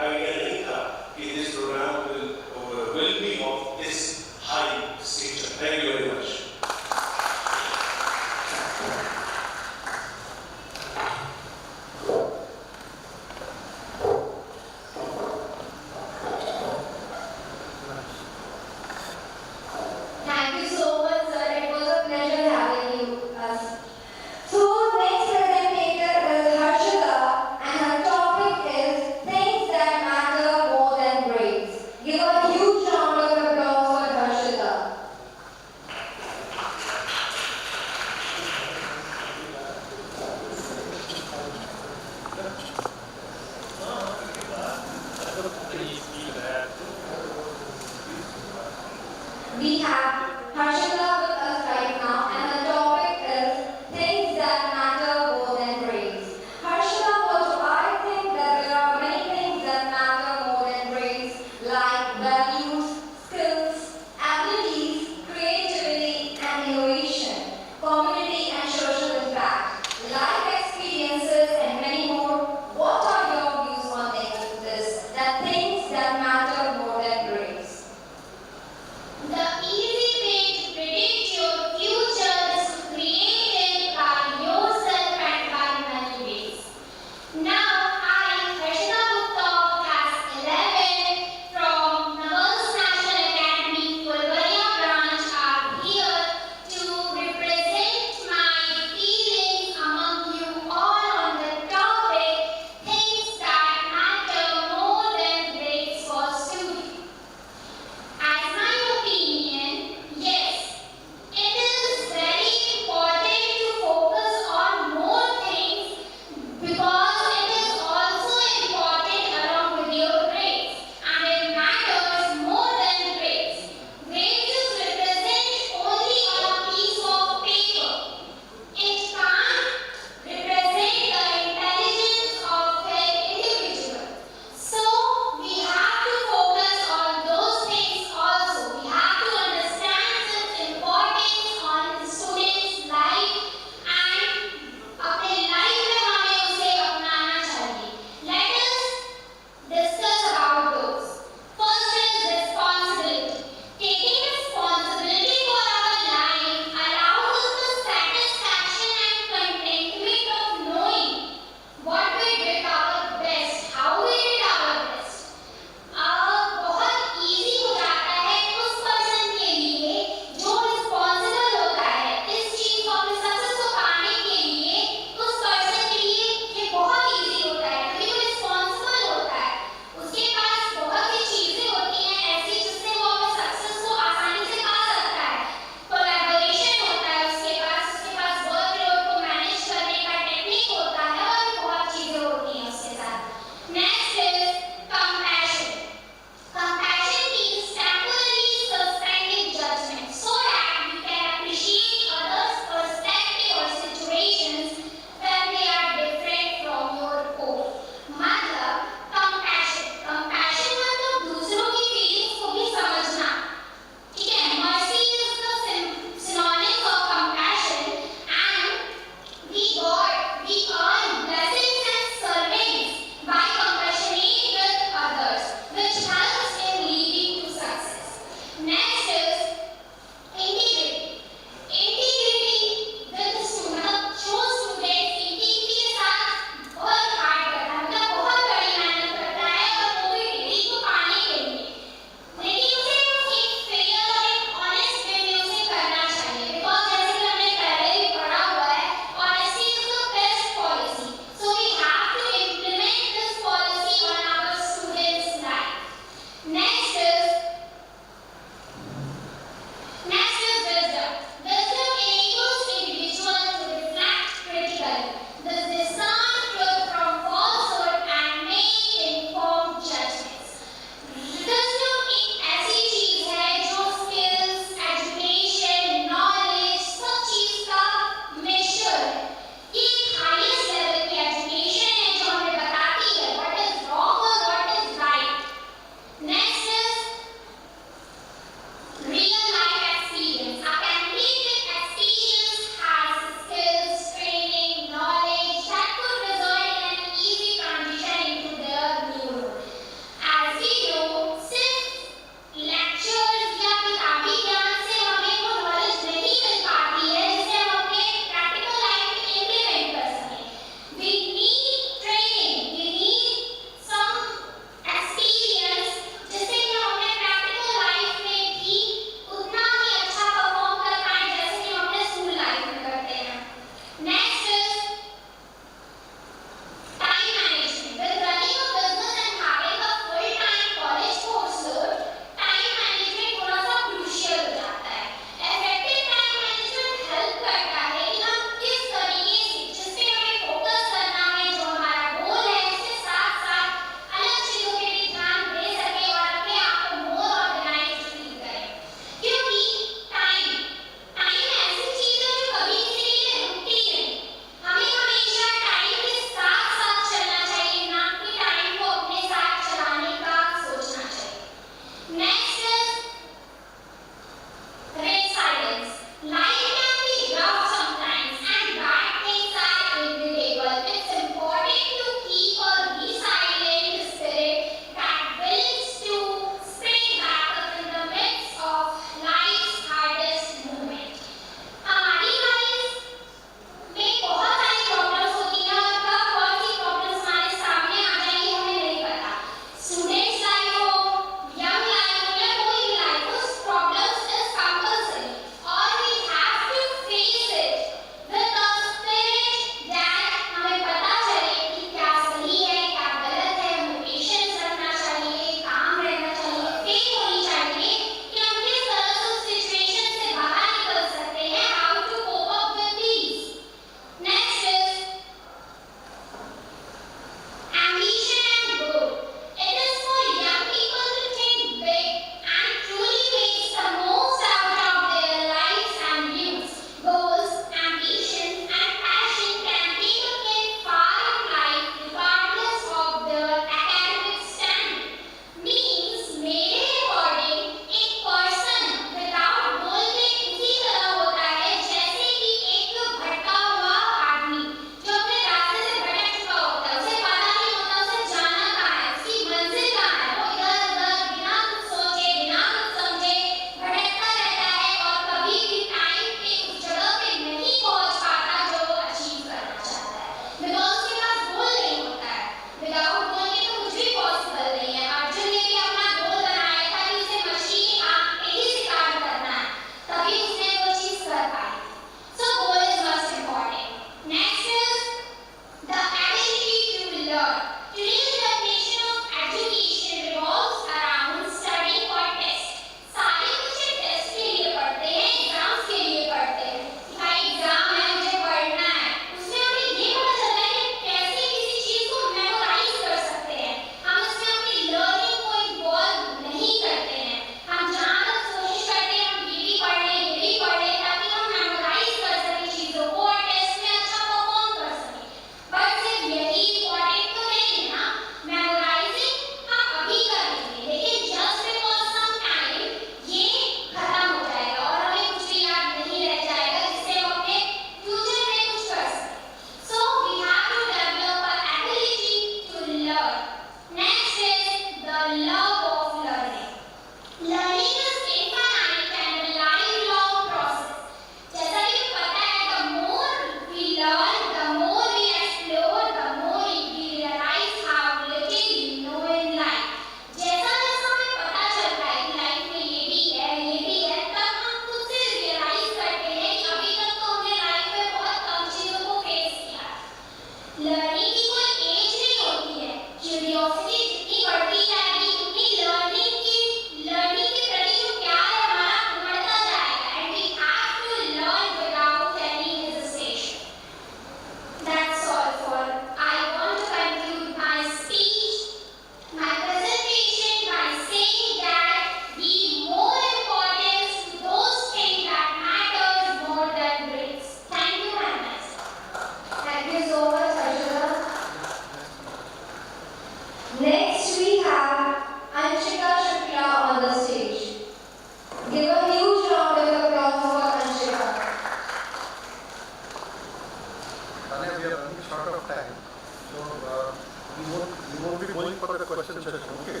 for the question session, okay?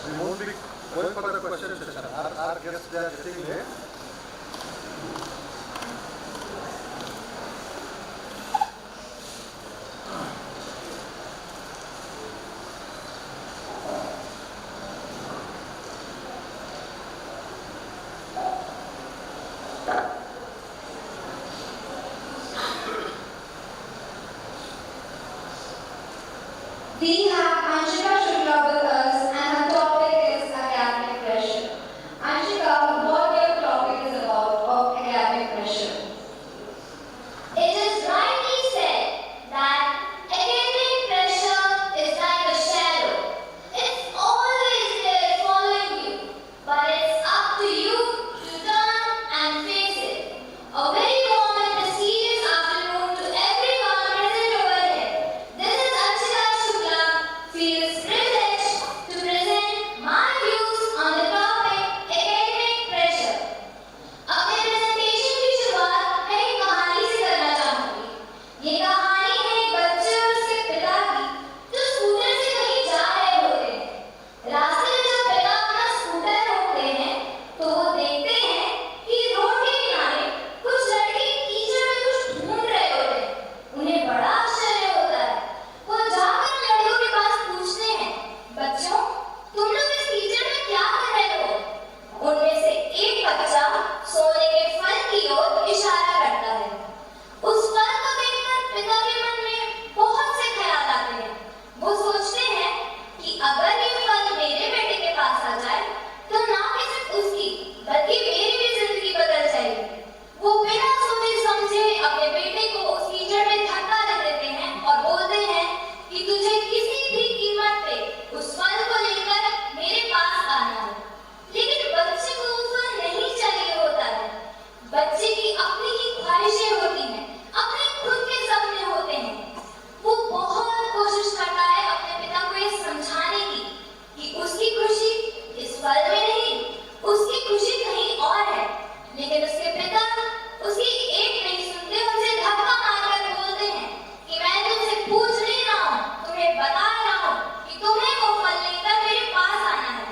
We won't be going for the question session. Our guests, they are getting there. We have Anshika Shukla with us, and her topic is academic pressure. Anshika, what your topic is about of academic pressure? It is rightly said that academic pressure is like a shadow. It's always there following you, but it's up to you to turn and face it. A very warm and prestigious afternoon to everyone present over here. This is Anshika Shukla, feels privileged to present my views on the topic academic pressure. अपने presentation की शुरुआत मैं एक कहानी से करना चाहूंगी। ये कहानी है एक बच्चे और उसके पिता की जो स्कूटर से कहीं जा रहे होते हैं। रास्ते में जब पिता अपना स्कूटर रोकते हैं तो वो देखते हैं कि रोड के किनारे कुछ लड़के कीचड़ में कुछ ढूंढ रहे होते हैं। उन्हें बड़ा आश्चर्य होता है। वो जाकर उन लड़कों के पास पूछते हैं, बच्चों, तुम लोग इस कीचड़ में क्या कर रहे हो? उनमें से एक बच्चा सोने के फल की ओर इशारा करता है। उस फल को देखकर पिता के मन में बहुत से ख्याल आते हैं। वो सोचते हैं कि अगर ये फल मेरे बेटे के पास आ जाए तो ना कि सिर्फ उसकी बल्कि मेरी भी जिंदगी बदल जाएगी। वो बिना सोचे समझे अपने बेटे को उस कीचड़ में धक्का दे देते हैं और बोलते हैं कि तुझे किसी भी कीमत पे उस फल को लेकर मेरे पास आना है। लेकिन बच्चे को वो फल नहीं चाहिए होता है। बच्चे की अपनी ही ख्वाहिशें होती हैं, अपने खुद के सपने होते हैं। वो बहुत कोशिश करता है अपने पिता को ये समझाने की कि उसकी खुशी इस फल में नहीं, उसकी खुशी कहीं और है। लेकिन उसके पिता उसकी एक नहीं सुनते, उनसे धक्का मारकर बोलते हैं कि मैं तुमसे पूछ नहीं रहा हूँ, तुम्हें बता रहा हूँ कि तुम्हें वो फल लेकर मेरे पास आना है।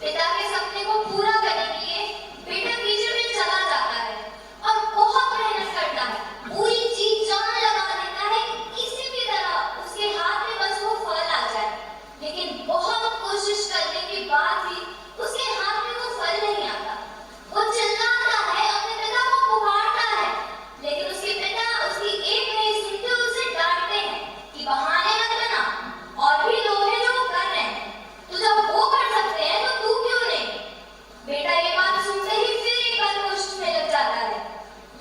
पिता के सपने को पूरा करने के लिए बेटा कीचड़ में चला जाता है और बहुत मेहनत करता है, पूरी जी जान लगा देता है किसी भी तरह उसके हाथ में बस वो फल आ जाए। लेकिन बहुत कोशिश करने के बाद भी उसके हाथ में वो फल नहीं आता। वो चिल्लाता है, अपने पिता को पुकारता है, लेकिन उसके पिता उसकी एक नहीं सुनते, उसे डांटते हैं कि बहाने मत बना, और भी लोग हैं जो वो कर रहे हैं, तो जब वो कर सकते हैं तो तू क्यों नहीं? बेटा ये बात सुनते ही फिर एक बार कोशिश में लग जाता है।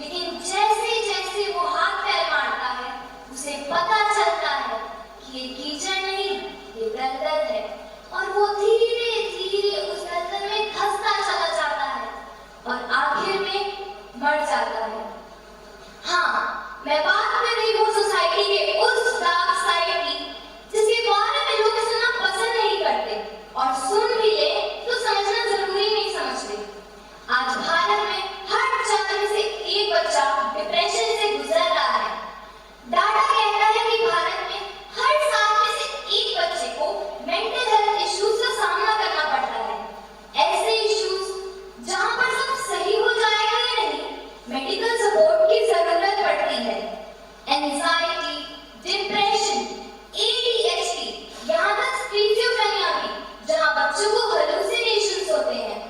लेकिन जैसे जैसे वो हाथ पैर मारता है उसे पता चलता है कि ये कीचड़ नहीं, ये दलदल है, और वो धीरे धीरे उस दलदल में धंसता चला जाता है और आखिर में मर जाता है। हाँ, मैं बात कर रही हूँ सोसाइटी के उस डार्क साइड की जिसके बारे में लोग सुनना पसंद नहीं करते, और सुन भी ले तो समझना जरूरी नहीं समझते। आज भारत में हर 4 में से एक बच्चा डिप्रेशन से गुजर रहा है। डाटा कहता है कि भारत में हर 7 में से एक बच्चे को मेंटल हेल्थ इश्यूज का सामना करना पड़ता है। ऐसे इश्यूज जहां पर सब सही हो जाएगा या नहीं, मेडिकल सपोर्ट की जरूरत पड़ती है। एंजाइटी, डिप्रेशन, ADHD, यहाँ तक स्किज़ोफ्रेनिया भी, जहाँ बच्चों को हेलुसिनेशंस होते हैं।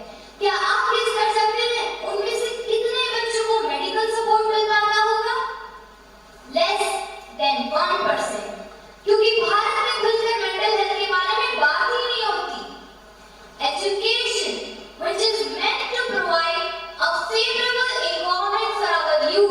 क्या आप गेस कर सकते हैं उनमें से कितने बच्चों को मेडिकल सपोर्ट मिल पाता होगा? Less than 1%, क्योंकि भारत में खुलकर मेंटल हेल्थ के बारे में बात ही नहीं होती। Education, which is meant to provide a favorable environment for our youth,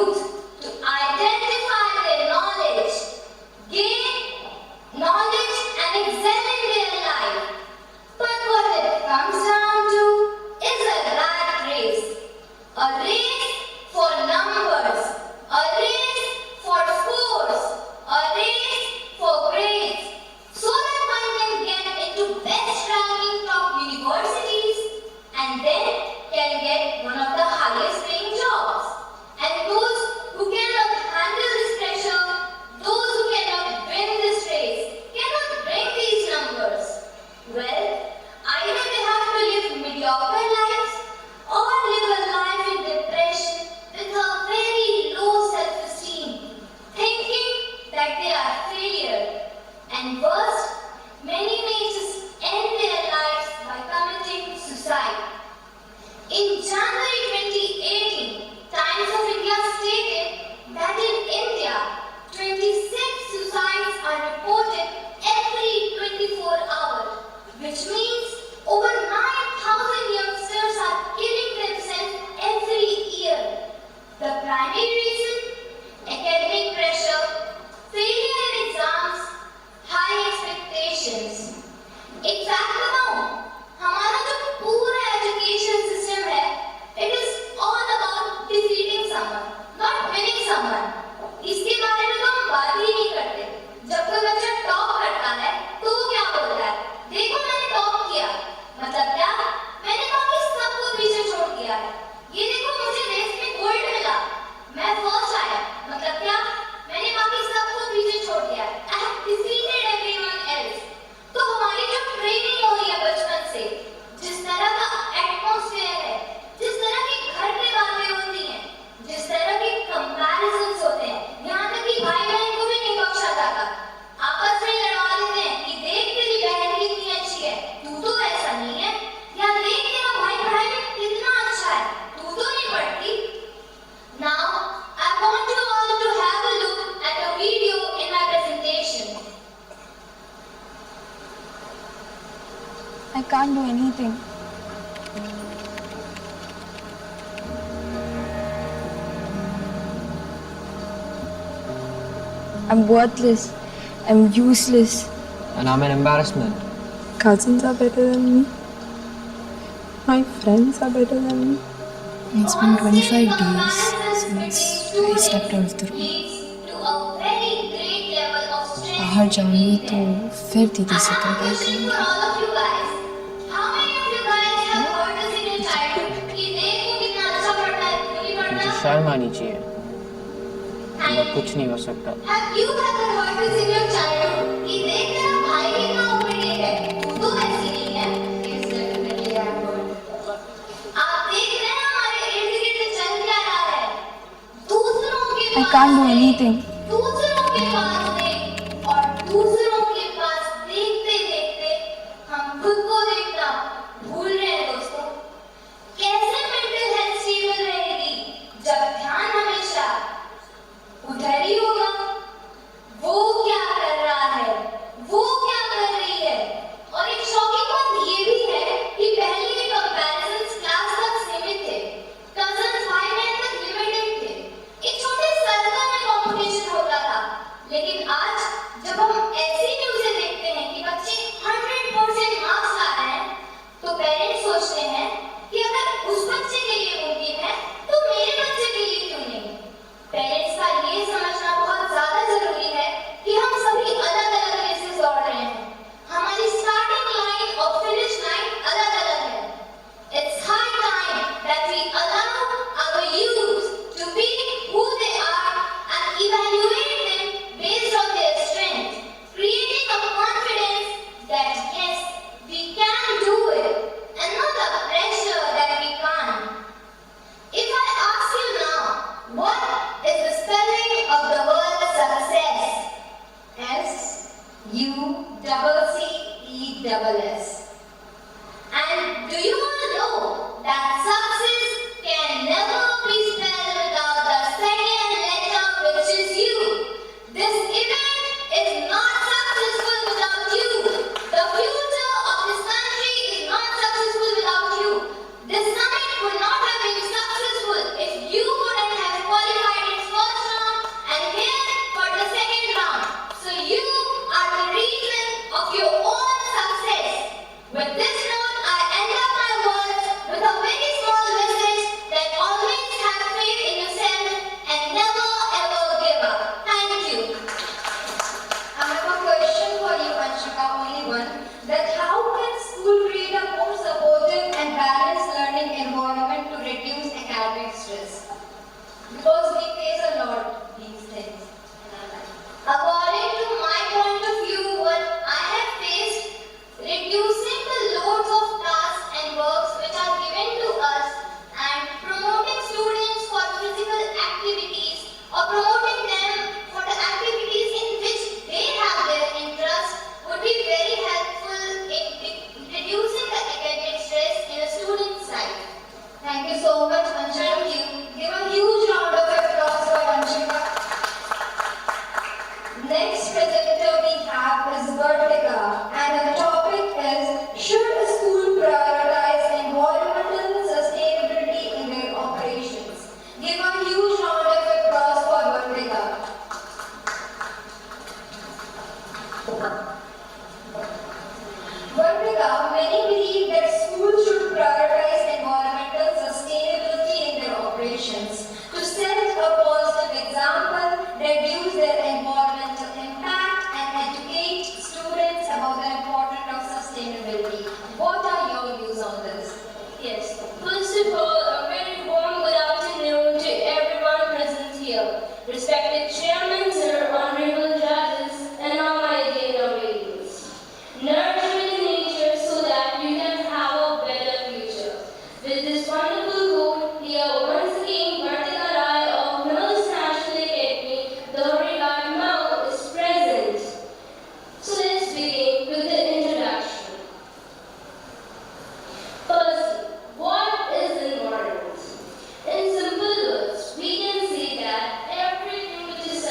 can't do anything. I'm worthless. I'm useless. And I'm an embarrassment. Cousins are better than me. My friends are better than me. It's been 25 days since I stepped out of the room. बाहर जाऊंगी तो फिर दीदी से compare करूंगी. मुझे शर्म आनी चाहिए. मैं कुछ नहीं हो सकता. I can't do anything. In simple words, we can say that everything which is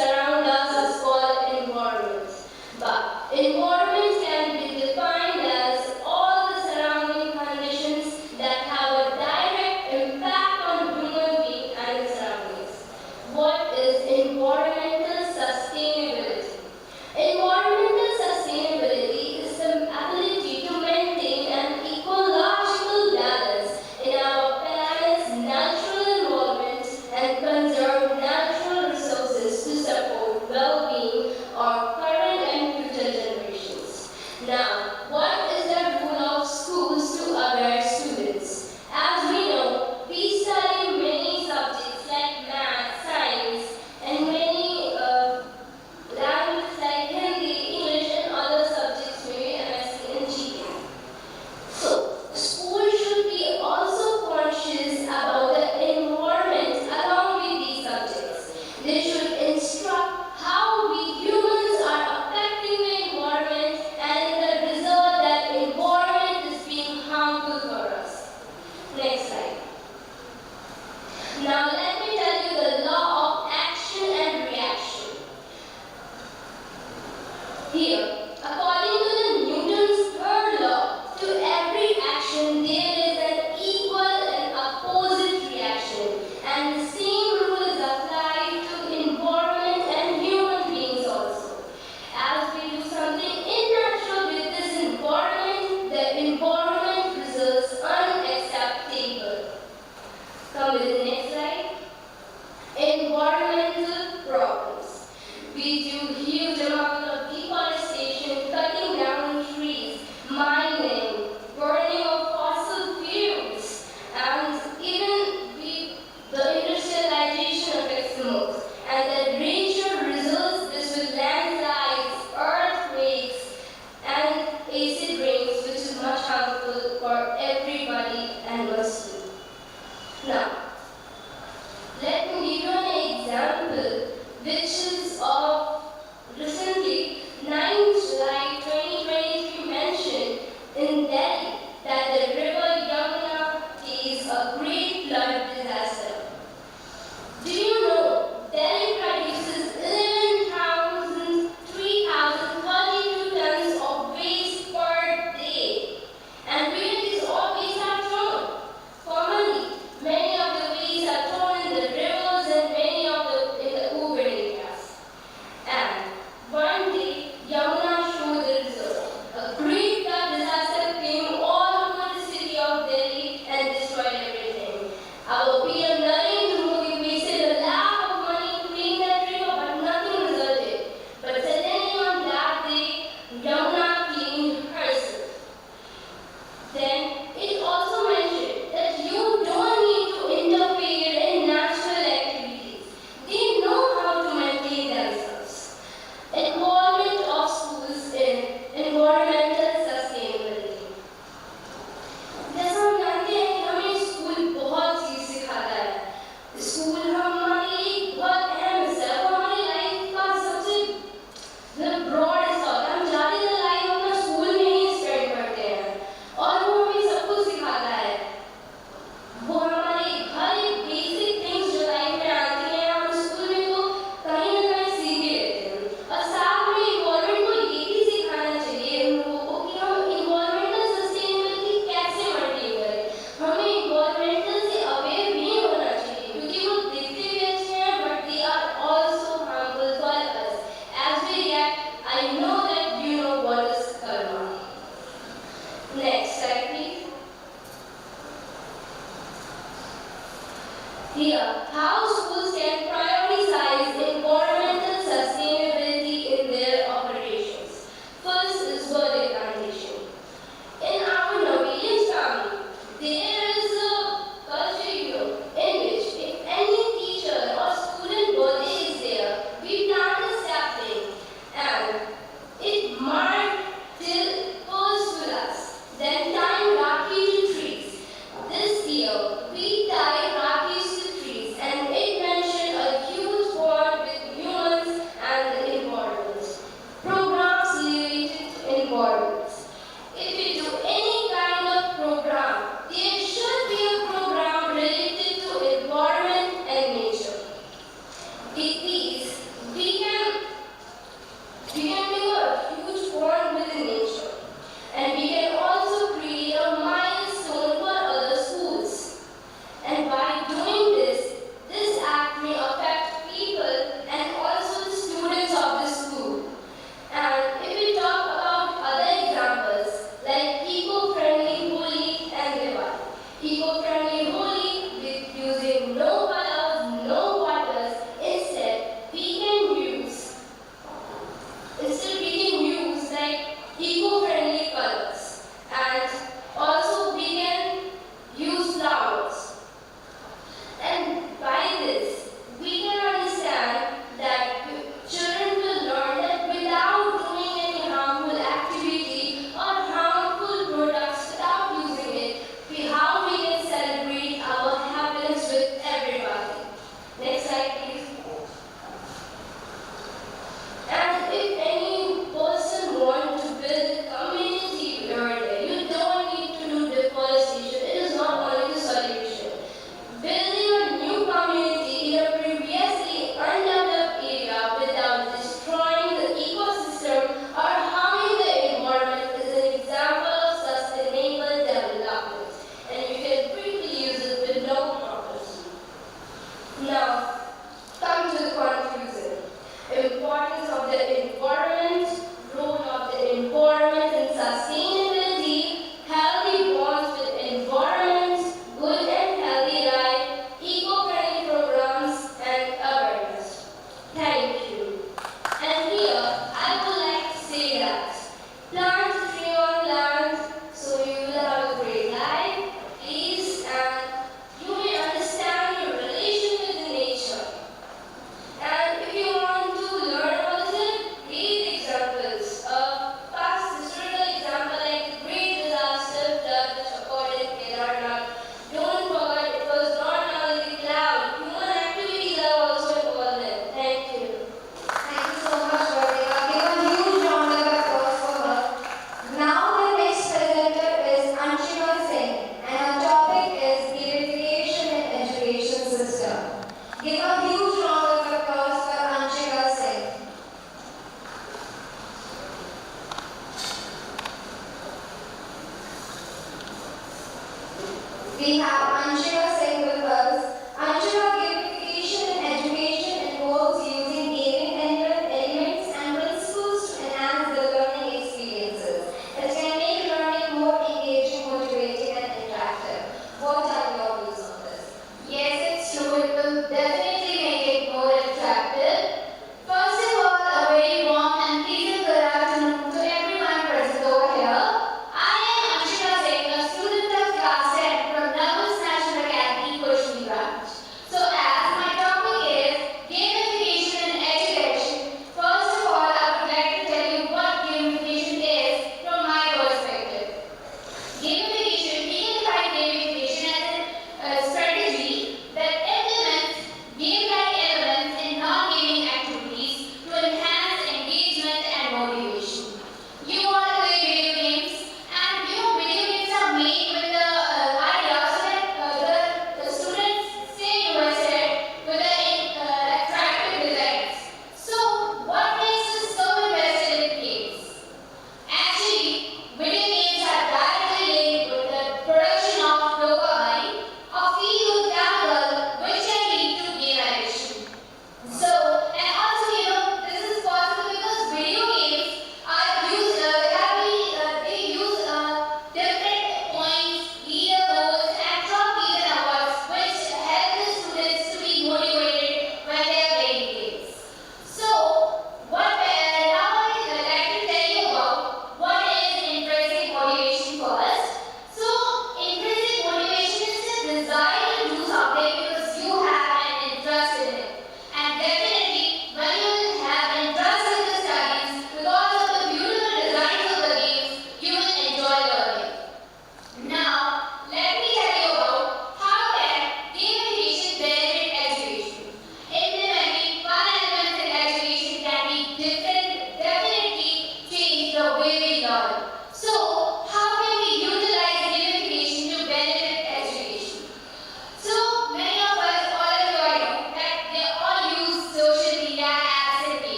leads to huge amounts of deforestation, cutting down trees, mining, burning of fossil fuels, and even the industrialization affects the most. And the range of results this will landslides, earthquakes, and acid rains, which is much harmful for everybody and us too. Now, let me give you an example, which is of recently, 9th July 2023 mentioned in Delhi that the river Yamuna is a great flood disaster. Do you know Delhi produces 3,032 tons of waste per day? And where these all waste are thrown? Commonly, many of the waste are thrown in the rivers and many of the in the urban areas.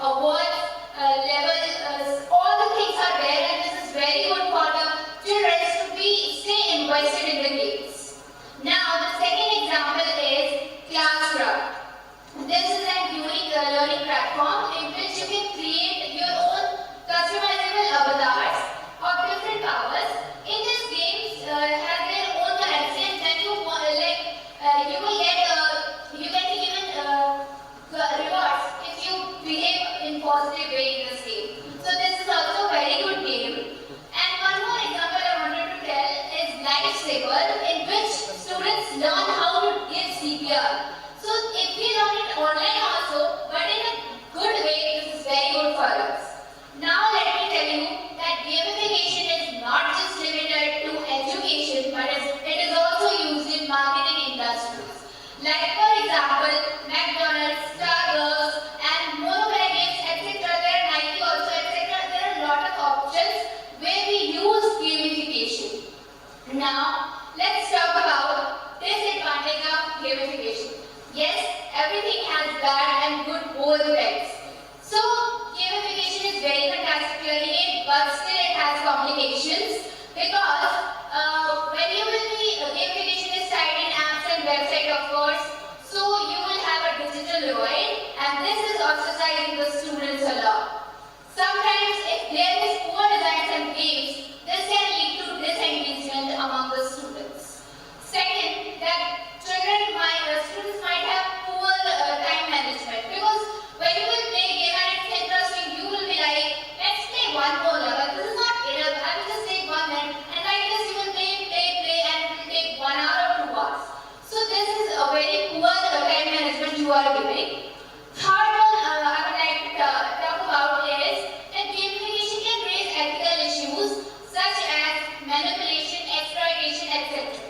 awards, level, all the things are there, and this is very good for the children to stay invested in the games. Now, the second example is Classroom. This is a unique learning platform in which you can create your own customizable avatars of different powers. In this games has their own currency, and then you will get you can even rewards if you behave in positive way in this game. So this is also a very good game. And one more example I wanted to tell is Lifesaver, in which students learn how to give CPR. So if we learn it online also, but in a good way, this is very good for us. Now let me tell you that gamification is not just limited to education, but it is also used in marketing industries. Like for example, McDonald's, Starbucks, and mobile games, etc. There are Nike also, etc. There are a lot of options where we use gamification. Now let's talk about disadvantage of gamification. Yes, everything has bad and good both sides. So, gamification is very fantastically made, but still it has complications because when you will be, gamification is tied in apps and website of course, so you will have a digital divide, and this is ostracizing the students a lot. Sometimes if there is poor designs and games, this can lead to disengagement among the students. Second, that students might have poor time management, because when you will play game and it's interesting, you will be like, let's play one more level. This is not enough. I will just take 1 minute, and like this you will play, and it will take 1 hour or 2 hours. So this is a very poor time management you are giving. Third one I would like to talk about is that gamification can raise ethical issues such as manipulation, exploitation, etc.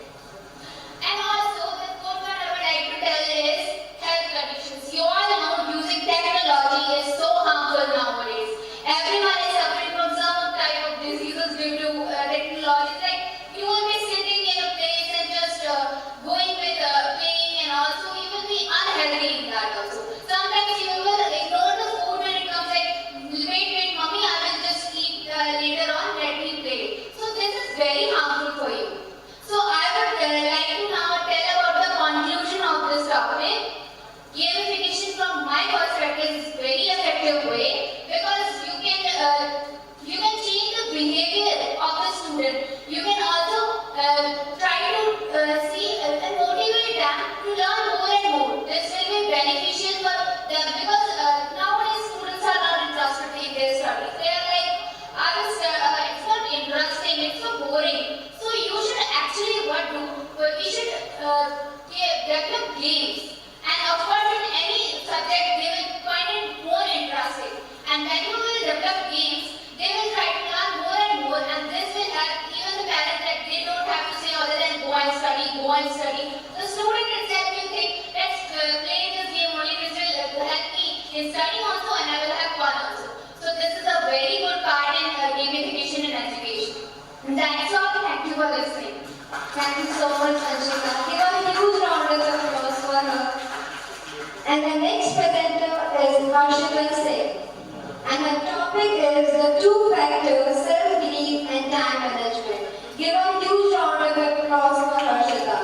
And also, the fourth one I would like to tell is health conditions. You all know using technology is so harmful nowadays. Everyone is suffering from some type of diseases due to technology. Like you will be sitting in a place and just going with playing, and also you will be unhealthy in that also. Sometimes you will ignore the food when it comes like, wait, mommy, I will just eat later on, let me play. So this is very harmful for you. So I would like to now tell about the conclusion of this topic. Gamification from my perspective is a very effective way, because you can change the behavior of the student. You can also try to see and motivate them to learn more and more. This will be beneficial for them, because nowadays students are not interested in their studies. They are like, it's not interesting, it's so boring. So you should actually we should develop games, and of course in any subject they will find it more interesting, and when you will develop games, they will try to learn more and more, and this will help even the parents that they don't have to say other than go and study. The student itself will think, let's play this game only, which will help me in studying also, and I will have fun also. So this is a very good part in gamification and education. And that's all. Thank you for listening. Thank you so much, Anshika. Give a huge round of applause for her. And the next presenter is Harshita Singh. And her topic is the 2 factors, self-belief and time management. Give a huge round of applause for Harshita.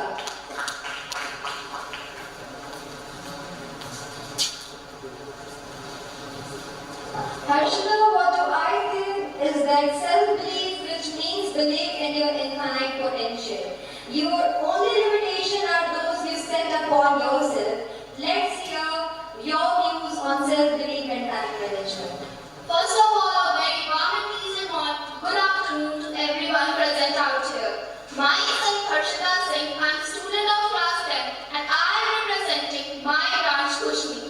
Harshita, what do I think is that self-belief, which means belief in your infinite potential. Your only limitation are those you set upon yourself. Let's hear your views on self-belief and time management. First of all, a very warm and pleasant good afternoon to everyone present out here. Myself Harshita Singh, I am a student of class 10, and I am representing my branch Kushmi.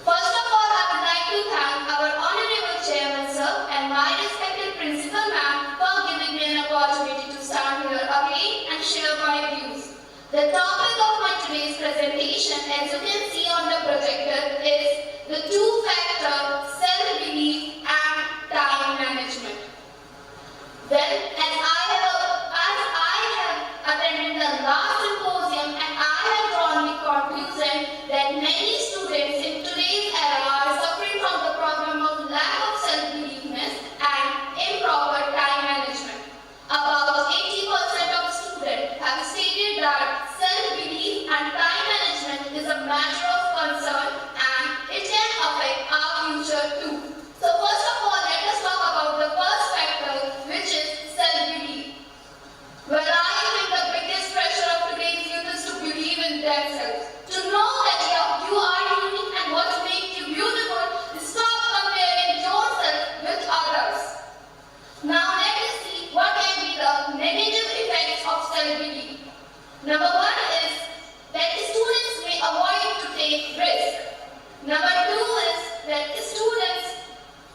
First of all, I would like to thank our honorable chairman sir and my respected principal ma'am for giving me an opportunity to stand here again and share my views. The topic of my today's presentation, as you can see on the projector, is the 2-factor self-belief and time management. Well, as I have attended the last symposium, and I have drawn the conclusion that many students in today's era are suffering from the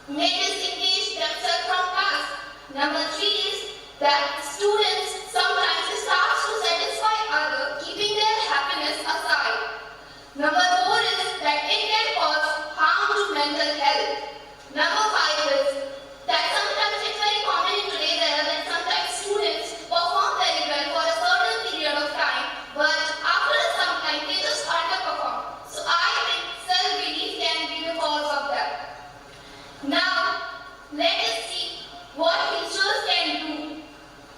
may disengage themselves from class. Number 3 is that students sometimes start to satisfy others, keeping their happiness aside. Number 4 is that it can cause harm to mental health. Number 5 is that sometimes it's very common in today's era that sometimes students perform very well for a certain period of time, but after some time they just underperform. So I think self-belief can be the cause of that. Now, let us see what teachers can do.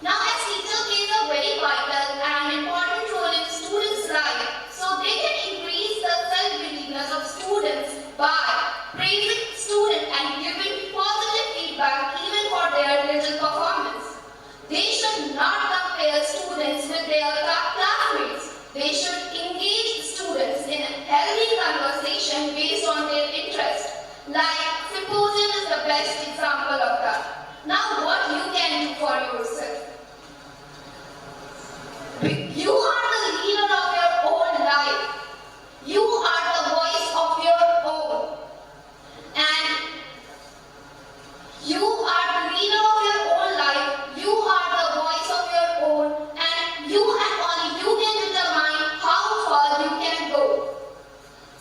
Now, as teachers plays a very vital and important role in students' life, so they can increase the self-beliefness of students by praising students and giving positive feedback even for their little performance. They should not compare students with their classmates. They should engage students in a healthy conversation based on their interest. Like Symposium is the best example of that. Now, what you can do for yourself? You are the leader of your own life. You are the voice of your own. And you are the leader of your own life. You are the voice of your own. And you and only you can determine how far you can go.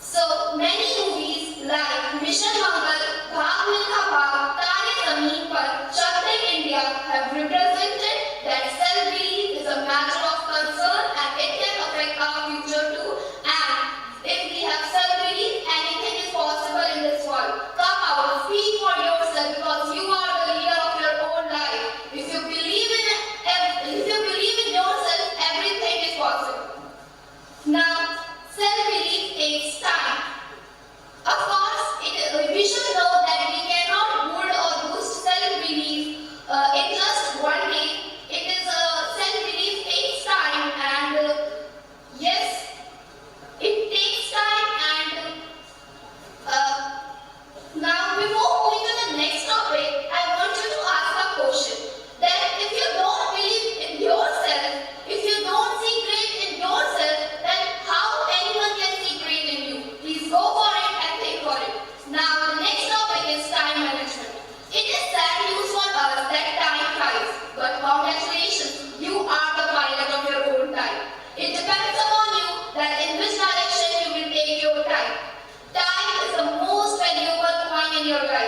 So many movies like Mission Mangal, Bhaag Milkha Bhaag, Tare Zameen Par, Chak De India have represented that self-belief is a matter of concern and it can affect our future too. And if we have self-belief, anything is possible in this world. Come out, speak for yourself because you are the leader of your own life. If you believe in yourself, everything is possible. Now, self-belief takes time. Of course, we should know that we cannot build or boost self-belief in just one day. Self-belief takes time, and yes, it takes time. And now, before moving to the next topic, I want you to ask a question. That if you don't believe in yourself, if you don't see great in yourself, then how anyone can see great in you? Please go for it and think for it. Now, the next topic is time management. It is sad news for us that time flies, but congratulations, you are the pilot of your own time. It depends upon you that in which direction you will take your time. Time is the most valuable coin in your life.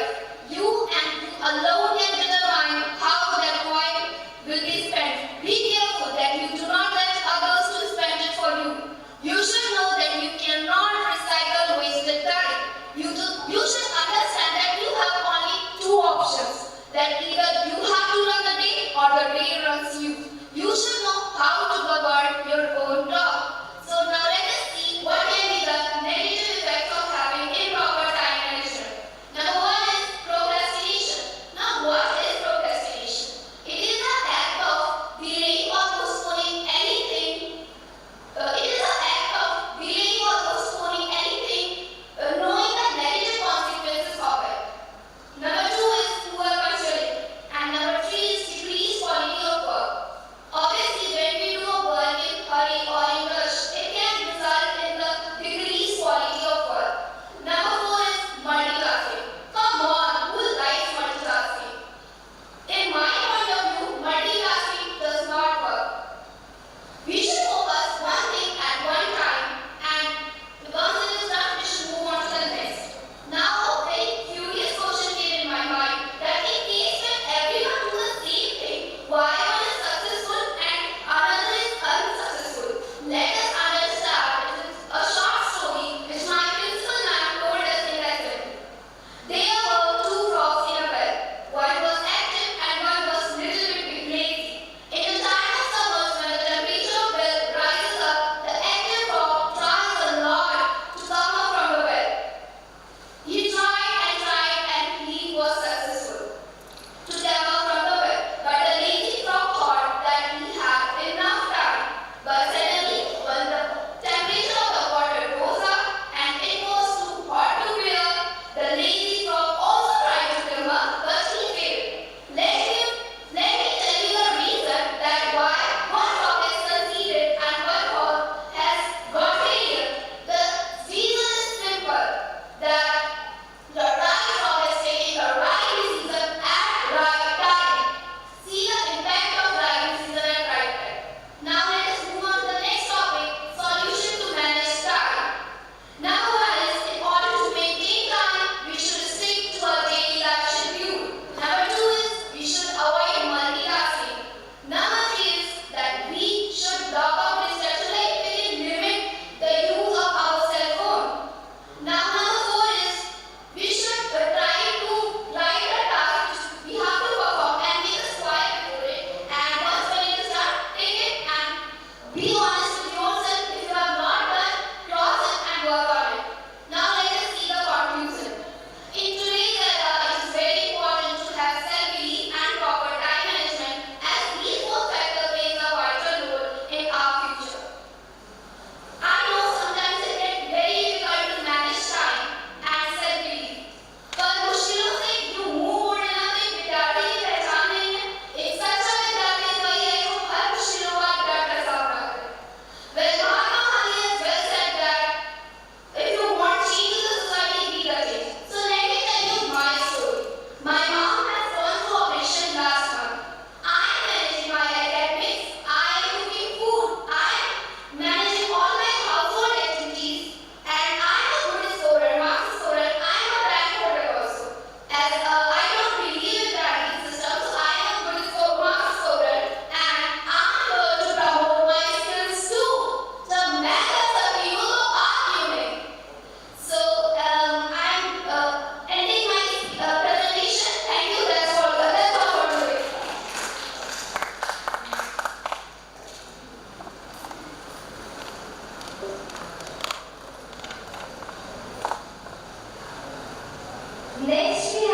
Next we